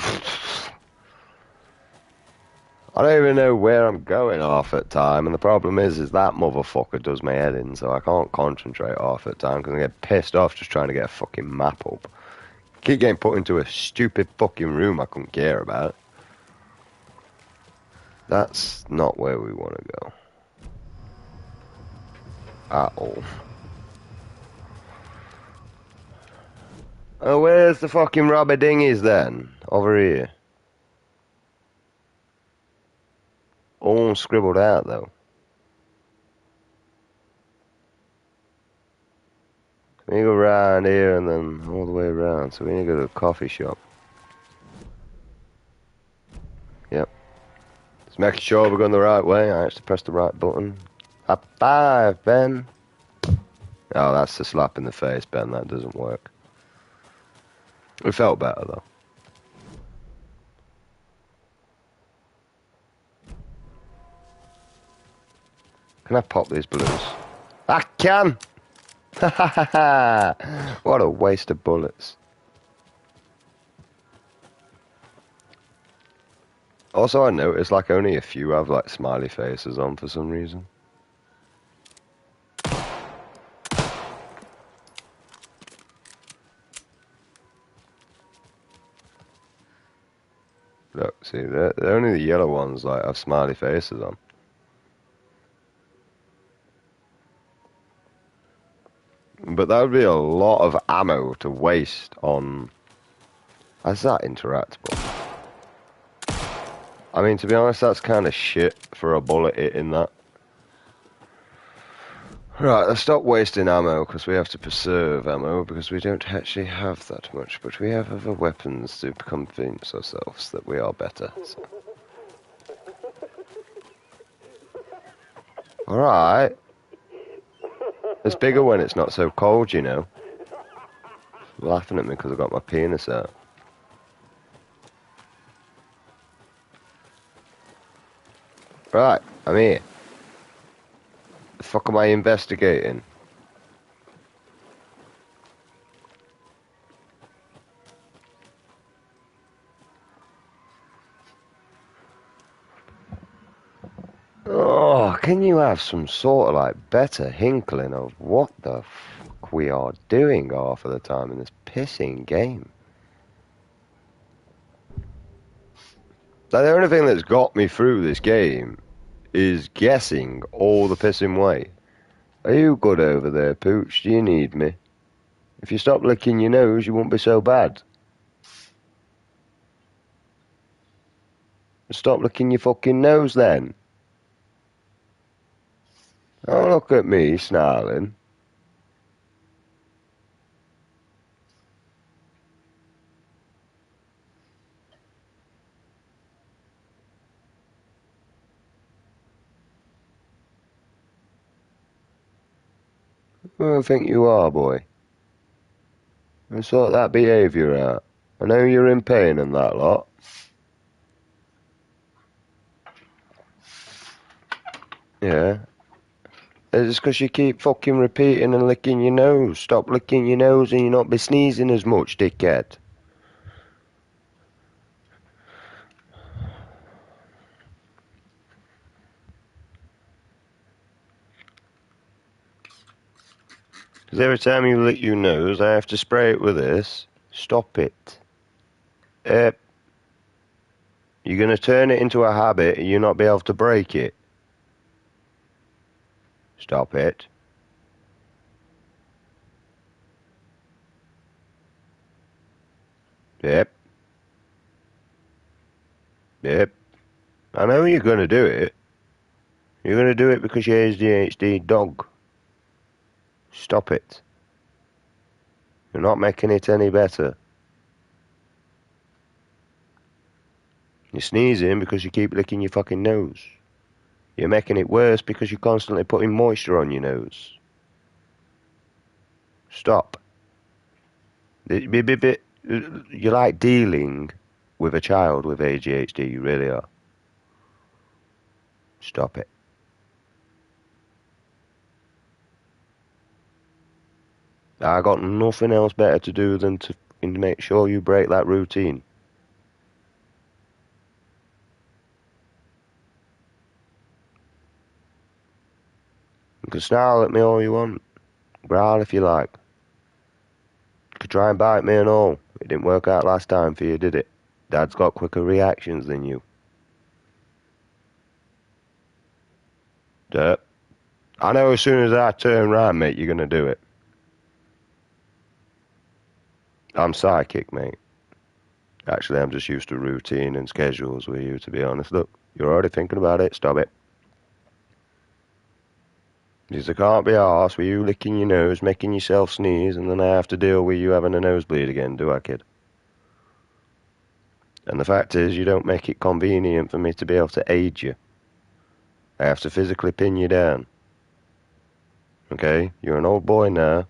I don't even know where I'm going half at time, and the problem is that motherfucker does my head in, so I can't concentrate half at time, because I get pissed off just trying to get a fucking map up. Keep getting put into a stupid fucking room I couldn't care about. That's not where we want to go. At all. Oh, where's the fucking rubber dinghies then? Over here. All scribbled out though. We go round here and then all the way around, so we need to go to a coffee shop. Yep. Just making sure we're going the right way. I actually pressed the right button. High five, Ben. Oh, that's a slap in the face, Ben. That doesn't work. We felt better though. Can I pop these balloons? I can! Ha ha ha ha! What a waste of bullets. Also, I noticed like only a few have like smiley faces on for some reason. Look, see, they're only the yellow ones like have smiley faces on. But that would be a lot of ammo to waste on... Is that interactable? I mean, to be honest, that's kind of shit for a bullet hitting that. Right, let's stop wasting ammo, because we have to preserve ammo, because we don't actually have that much, but we have other weapons to convince ourselves that we are better. So. Alright. It's bigger when it's not so cold, you know. Laughing at me because I got my penis out. Right, I'm here. The fuck am I investigating? Oh, can you have some sort of like better inkling of what the fuck we are doing half of the time in this pissing game? Like, the only thing that's got me through this game is guessing all the pissing way. Are you good over there, Pooch? Do you need me? If you stop licking your nose, you won't be so bad. Stop licking your fucking nose then. Oh, look at me snarling. Who do you think you are, boy? And sort that behaviour out. I know you're in pain and that lot. Yeah. It's because you keep fucking repeating and licking your nose. Stop licking your nose and you'll not be sneezing as much, dickhead. Because every time you lick your nose, I have to spray it with this. Stop it. You're going to turn it into a habit and you'll not be able to break it. Stop it. Yep. Yep. I know you're going to do it. You're going to do it because you're ADHD dog. Stop it. You're not making it any better. You're sneezing because you keep licking your fucking nose. You're making it worse because you're constantly putting moisture on your nose. Stop. You're like dealing with a child with ADHD, you really are. Stop it. I got nothing else better to do than to make sure you break that routine. You can snarl at me all you want. Growl if you like. You could try and bite me and all. It didn't work out last time for you, did it? Dad's got quicker reactions than you. Dirt. I know as soon as I turn round, mate, you're going to do it. I'm psychic, mate. Actually, I'm just used to routine and schedules with you, to be honest. Look, you're already thinking about it. Stop it. Because I can't be arsed with you licking your nose, making yourself sneeze, and then I have to deal with you having a nosebleed again, do I, kid? And the fact is, you don't make it convenient for me to be able to aid you. I have to physically pin you down. Okay? You're an old boy now.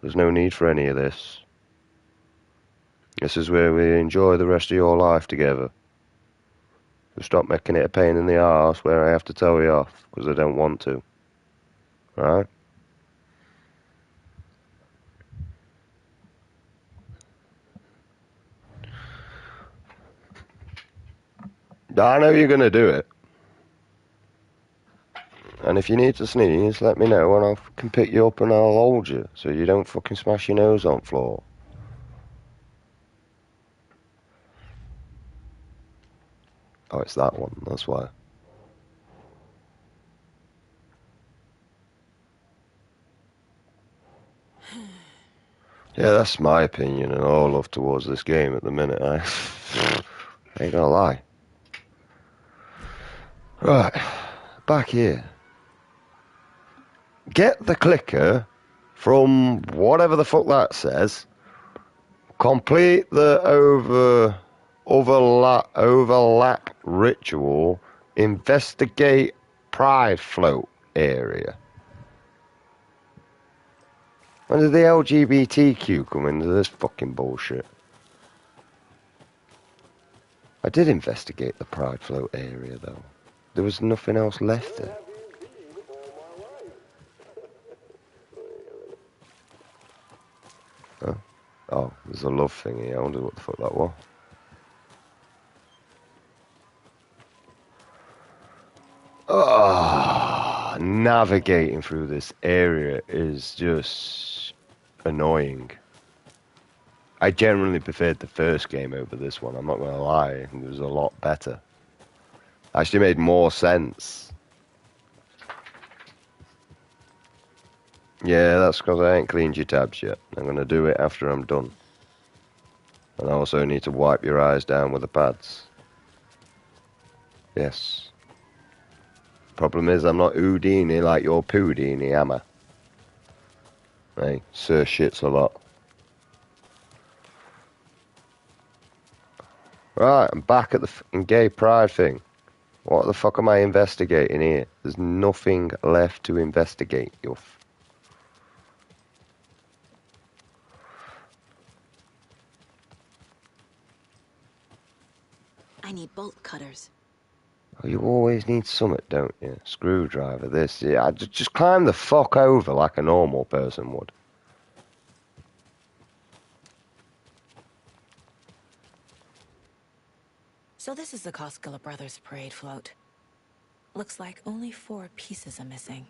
There's no need for any of this. This is where we enjoy the rest of your life together. So stop making it a pain in the arse where I have to tell you off, because I don't want to. Right? I know you're going to do it. And if you need to sneeze, let me know and I can pick you up and I'll hold you so you don't fucking smash your nose on the floor. Oh, it's that one, that's why. Yeah, that's my opinion and all love towards this game at the minute. I ain't gonna lie. Right, back here. Get the clicker from whatever the fuck that says. Complete the overlap ritual. Investigate Pride Float area. When did the LGBTQ come into this fucking bullshit? I did investigate the Pride Float area, though. There was nothing else left there. Huh? Oh, there's a love thingy. I wonder what the fuck that was. Oh, navigating through this area is just annoying. I generally preferred the first game over this one, I'm not going to lie. It was a lot better. Actually made more sense. Yeah, that's because I ain't cleaned your tabs yet. I'm going to do it after I'm done. And I also need to wipe your eyes down with the pads. Yes. Problem is, I'm not Houdini like your Poodini, am I? Hey, Sir shits a lot. Right, I'm back at the gay pride thing. What the fuck am I investigating here? There's nothing left to investigate, you I need bolt cutters. Oh, you always need summit, don't you? Screwdriver, this, yeah. Just climb the fuck over like a normal person would. So this is the Koskela Brothers parade float. Looks like only 4 pieces are missing.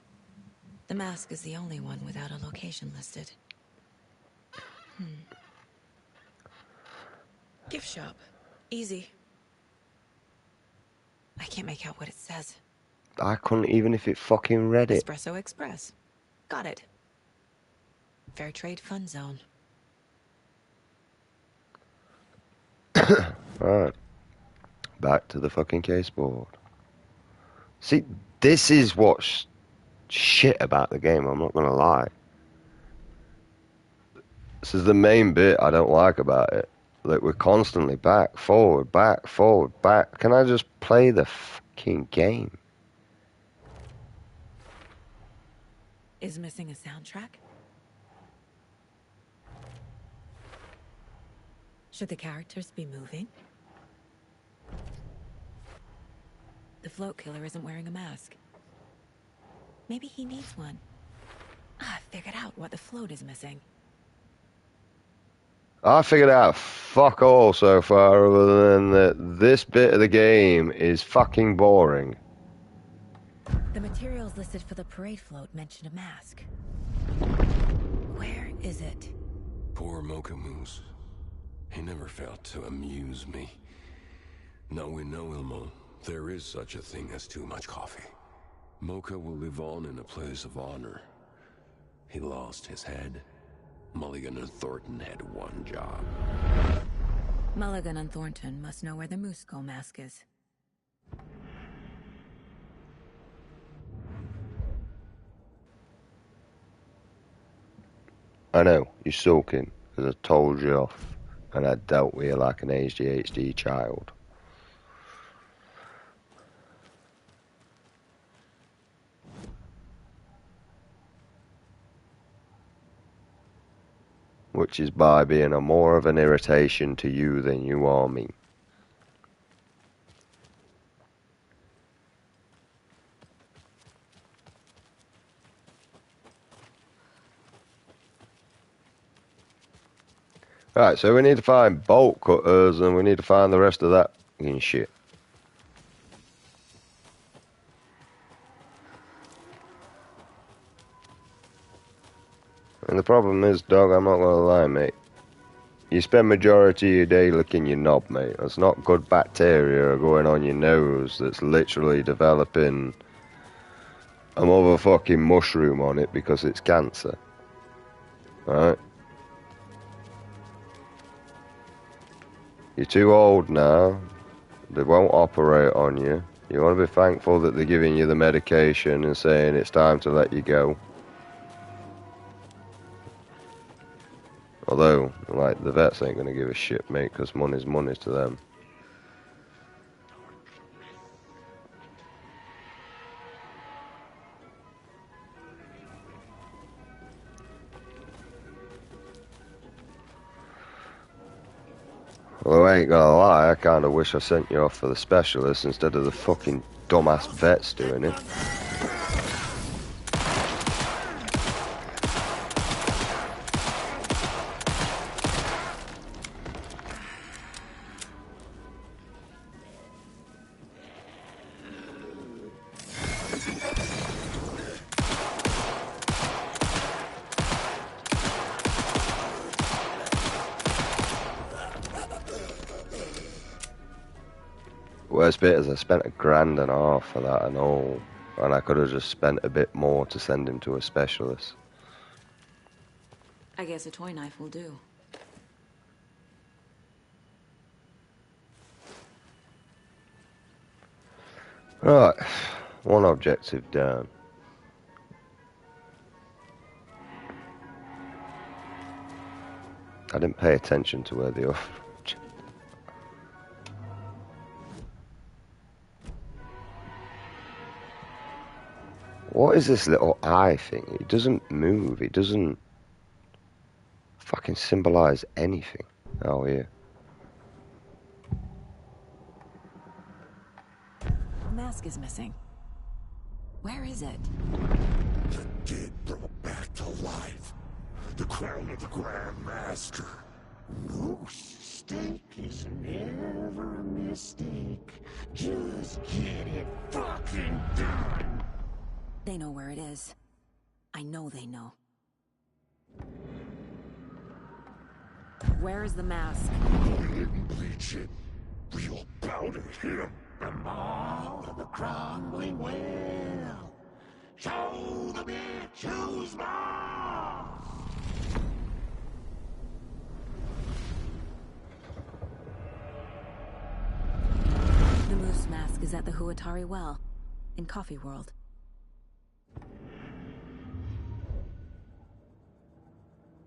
The mask is the only one without a location listed. Gift shop. Easy. I can't make out what it says. I couldn't even if it fucking read it. Espresso Express. Got it. Fair Trade Fun Zone. Right. Back to the fucking case board. See, this is what's shit about the game, I'm not gonna lie. This is the main bit I don't like about it. Like, we're constantly back, forward, back, forward, back. Can I just play the fucking game? Is missing a soundtrack? Should the characters be moving? The float killer isn't wearing a mask. Maybe he needs one. I figured out what the float is missing. I figured out fuck all so far, other than that this bit of the game is fucking boring. The materials listed for the parade float mention a mask. Where is it? Poor Mocha Moose. He never failed to amuse me. Now we know, Ilmo, there is such a thing as too much coffee. Mocha will live on in a place of honor. He lost his head. Mulligan and Thornton had one job. Mulligan and Thornton must know where the Moose Skull mask is. I know, you're sulking, because I told you off, and I dealt with you like an ADHD child. Which is by being a more of an irritation to you than you are me. Right, so we need to find bolt cutters and we need to find the rest of that fucking shit. And the problem is, dog, I'm not gonna lie, mate. You spend majority of your day licking your knob, mate. That's not good bacteria going on your nose that's literally developing a motherfucking mushroom on it because it's cancer. Right? You're too old now. They won't operate on you. You want to be thankful that they're giving you the medication and saying it's time to let you go. Although, like, the vets ain't gonna give a shit, mate, because money's money to them. Although I ain't gonna lie, I kinda wish I sent you off for the specialist instead of the fucking dumbass vets doing it. Worst bit is I spent $1,500 for that and all, and I could have just spent a bit more to send him to a specialist. I guess a toy knife will do. Right, one objective down. I didn't pay attention to where the other... What is this little eye thing? It doesn't move, it doesn't fucking symbolize anything. Oh, yeah. The mask is missing. Where is it? The dead brought back to life. The crown of the Grand Master. Moose steak is never a mistake. Just get it fucking done. They know where it is. I know they know. Where is the mask? Didn't bleach it. Real powder him. The mall of the crumbling well. Show the bitch who's boss. The moose mask is at the Huatari Well, in Coffee World.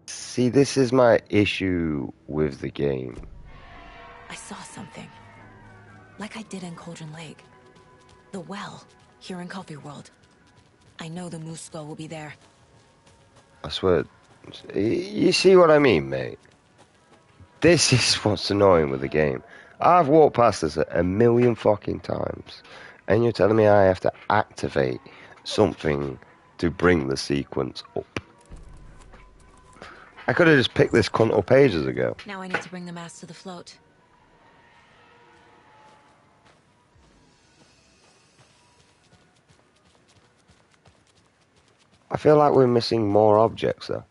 See, this is my issue with the game. I saw something. Like I did in Cauldron Lake. The well, here in Coffee World. I know the Moose Skull will be there. I swear. You see what I mean, mate? This is what's annoying with the game. I've walked past this a million fucking times, and you're telling me I have to activate something to bring the sequence up. I could have just picked this cunt up ages ago. Now I need to bring the mask to the float. I feel like we're missing more objects, though.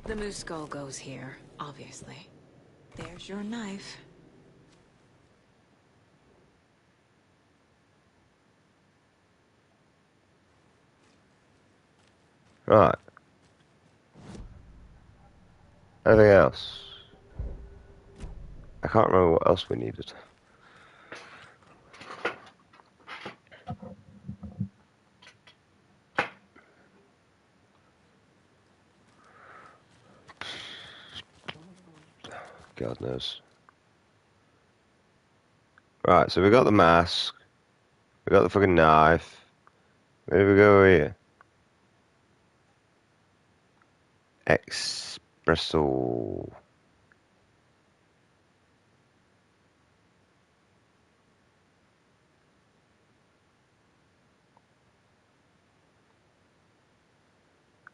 The Moose Skull goes here, obviously. There's your knife. Right. Anything else? I can't remember what else we needed. God knows. Right, so we got the mask. We got the fucking knife. Where do we go here? Espresso.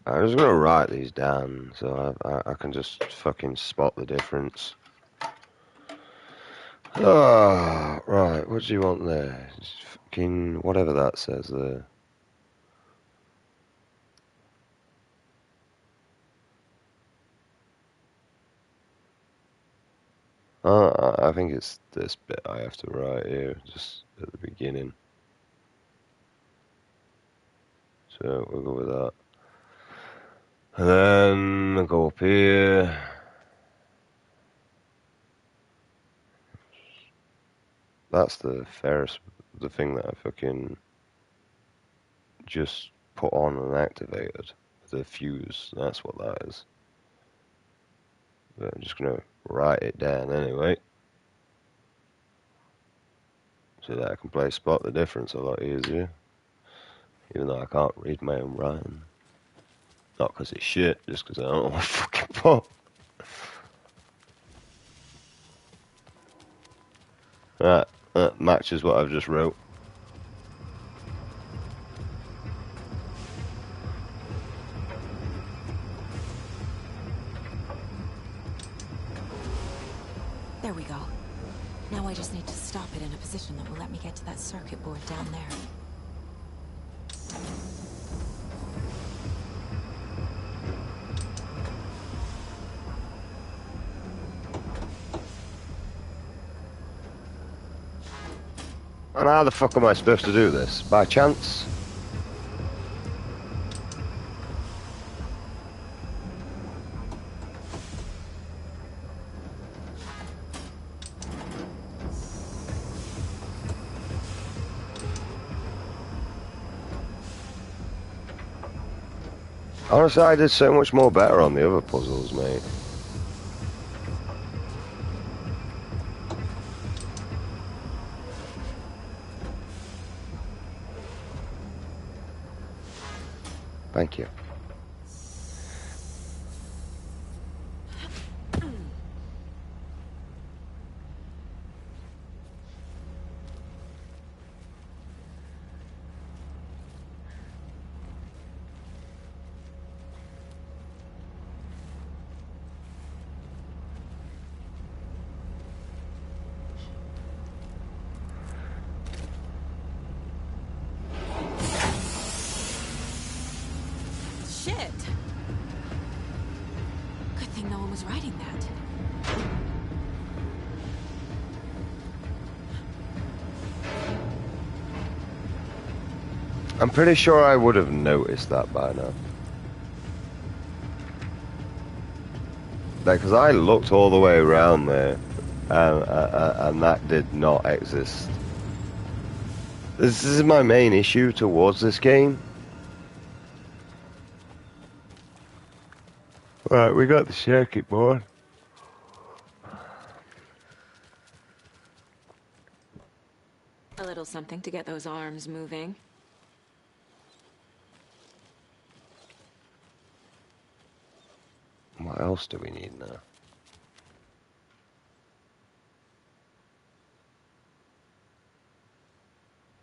I'm just gonna write these down so I can just fucking spot the difference. Oh, right, what do you want there? Just fucking whatever that says there. I think it's this bit I have to write here, just at the beginning. So we'll go with that. And then I'll go up here. That's the Ferris, the thing that I fucking just put on and activated. The fuse, that's what that is. But I'm just gonna write it down anyway. So that I can play spot the difference a lot easier. Even though I can't read my own writing. Not because it's shit, just because I don't know what fucking put. Right, that matches what I've just wrote. There we go. Now I just need to stop it in a position that will let me get to that circuit board down there. And how the fuck am I supposed to do this? By chance? Honestly, I did so much more better on the other puzzles, mate. Thank you. Shit! Good thing no one was writing that. I'm pretty sure I would have noticed that by now. Like, because I looked all the way around there, and that did not exist. This is my main issue towards this game. Right, we got the circuit board. A little something to get those arms moving. What else do we need now?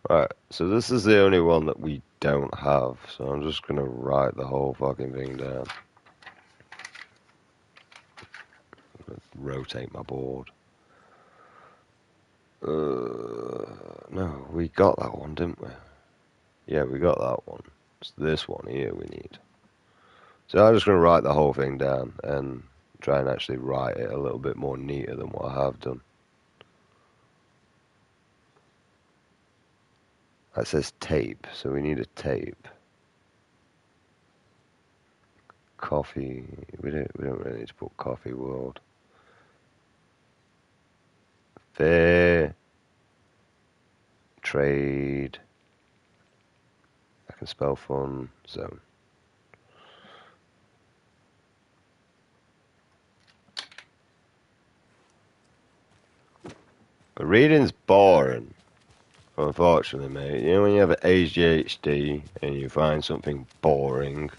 Right, so this is the only one that we don't have, so I'm just gonna write the whole fucking thing down. Rotate my board. No, we got that one, didn't we? Yeah, we got that one. It's this one here we need. So I'm just gonna write the whole thing down and try and actually write it a little bit more neater than what I have done. That says tape, so we need a tape. coffee. We don't really need to put coffee world. Fair trade. I can spell fun zone. Reading's boring, unfortunately, mate. You know when you have ADHD and you find something boring,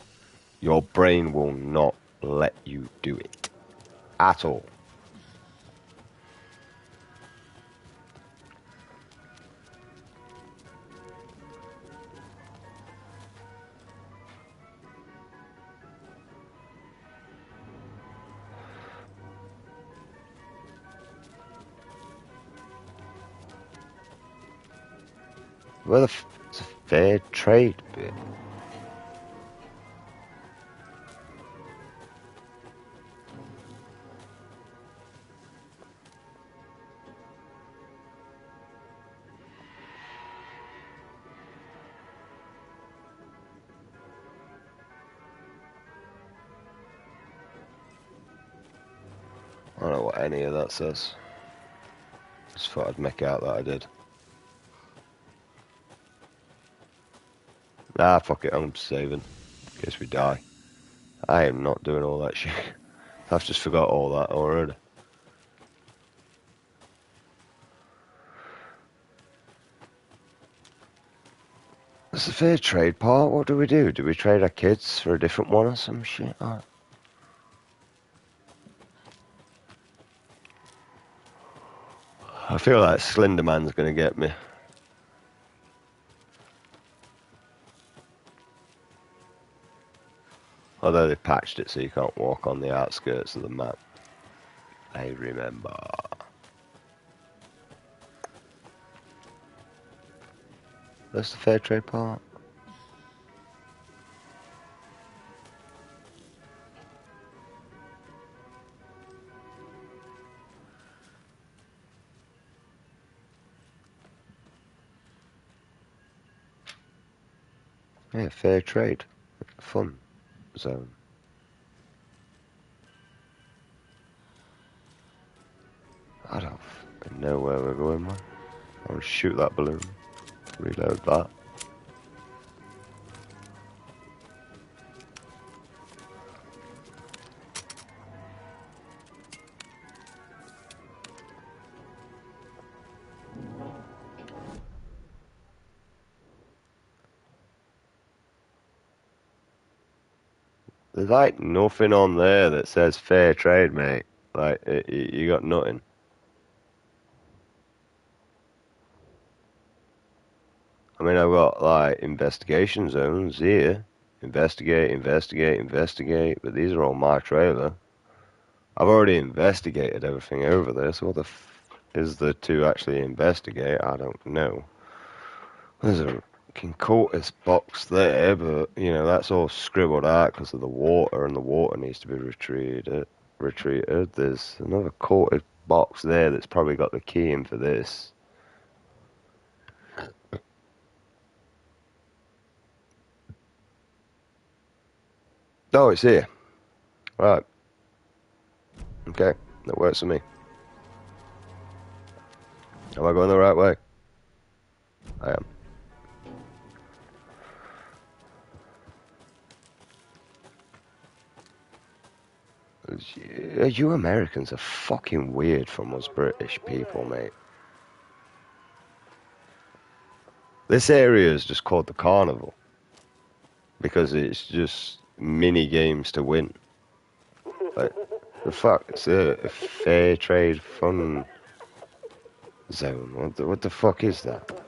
your brain will not let you do it at all. Where the it's a fair trade bit? I don't know what any of that says. Just thought I'd make out that I did. Nah, fuck it, I'm saving. In case we die. I am not doing all that shit. I've just forgot all that already. That's the fair trade part. What do we do? Do we trade our kids for a different one or some shit? Oh. I feel like Slenderman's gonna get me. Although they patched it so you can't walk on the outskirts of the map. I remember. That's the fair trade part. Yeah, fair trade. Fun zone. I don't know where we're going, man. I'll shoot that balloon. Reload that. There's like nothing on there that says fair trade, mate. Like, you got nothing. I mean, I've got like investigation zones here. Investigate, investigate, investigate. But these are all my trailer. I've already investigated everything over there. So what the f is there to actually investigate? I don't know. There's a cultist box there, but you know that's all scribbled out because of the water, and the water needs to be retreated. There's another cultist box there that's probably got the key in for this. Oh, it's here. Right. Okay, that works for me. Am I going the right way? I am. You Americans are fucking weird from us British people, mate. This area is just called the Carnival because it's just mini games to win. Like, the fuck? It's a fair trade fun zone. What the fuck is that?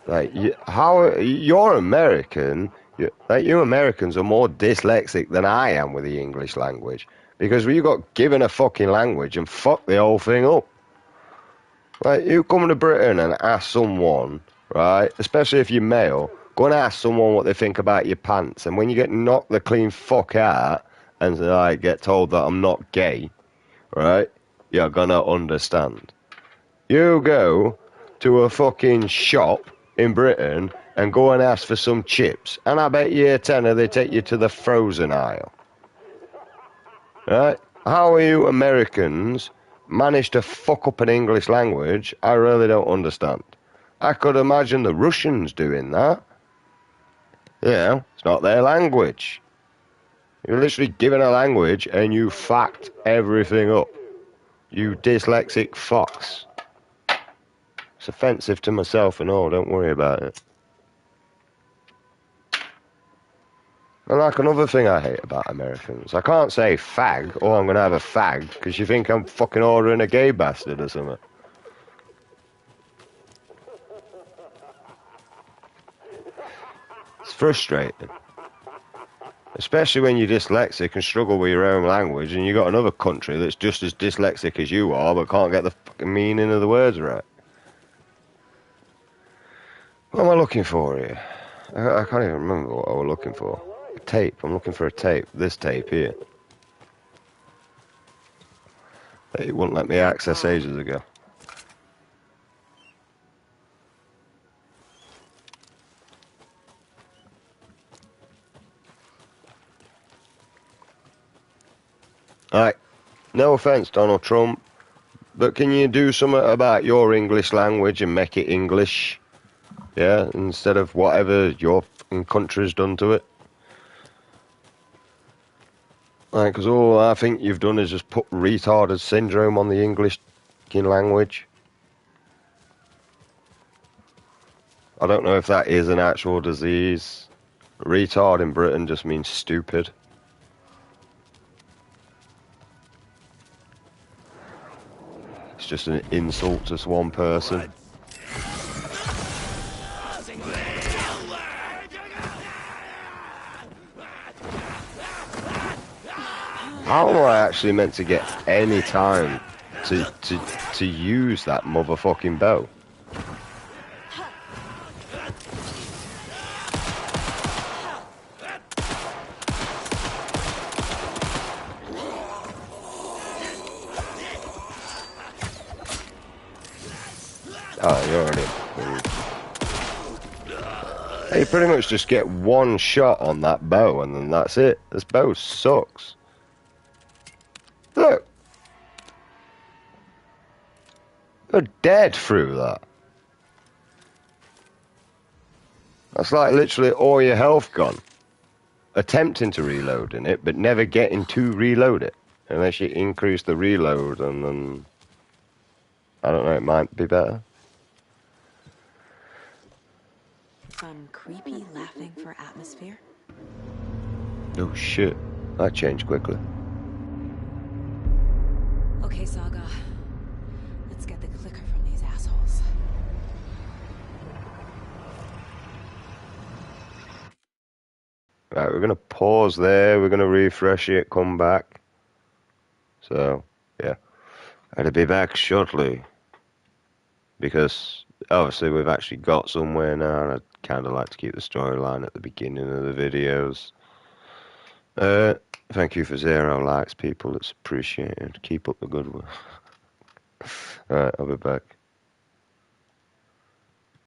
Like, you're American? You Americans are more dyslexic than I am with the English language because you got given a fucking language and fucked the whole thing up. Like, you come to Britain and ask someone, right, especially if you're male, go and ask someone what they think about your pants, and when you get knocked the clean fuck out and like get told that I'm not gay, right, you're gonna understand. You go to a fucking shop in Britain and go and ask for some chips, and I bet you a tenner they take you to the frozen aisle. Right? How are you Americans manage to fuck up an English language? I really don't understand. I could imagine the Russians doing that. You know, it's not their language. You're literally given a language and you fact everything up. You dyslexic fox. It's offensive to myself and all, don't worry about it. And like another thing I hate about Americans, I can't say fag, or I'm going to have a fag, because you think I'm fucking ordering a gay bastard or something. It's frustrating. Especially when you're dyslexic and struggle with your own language, and you got another country that's just as dyslexic as you are, but can't get the fucking meaning of the words right. What am I looking for here? I can't even remember what I was looking for. A tape. I'm looking for a tape. This tape here. It wouldn't let me access ages ago. Alright. No offence, Donald Trump, but can you do something about your English language and make it English? Yeah, instead of whatever your fucking country's done to it. Like, because all I think you've done is just put retarded syndrome on the English language. I don't know if that is an actual disease. Retard in Britain just means stupid. It's just an insult to one person. How am I actually meant to get any time to use that motherfucking bow? Oh, you're already... You pretty much just get one shot on that bow and then that's it. This bow sucks. Look. You're dead through that. That's like literally all your health gone. Attempting to reload in it, but never getting to reload it. Unless you increase the reload and then... I don't know, it might be better. Some creepy laughing for atmosphere. Oh shit. That changed quickly. Okay, Saga. Let's get the clicker from these assholes. Right, we're going to pause there. We're going to refresh it, come back. So, yeah. I'll be back shortly. Because, obviously, we've actually got somewhere now, and I'd kind of like to keep the storyline at the beginning of the videos. Thank you for 0 likes, people. It's appreciated. Keep up the good work. Alright, I'll be back.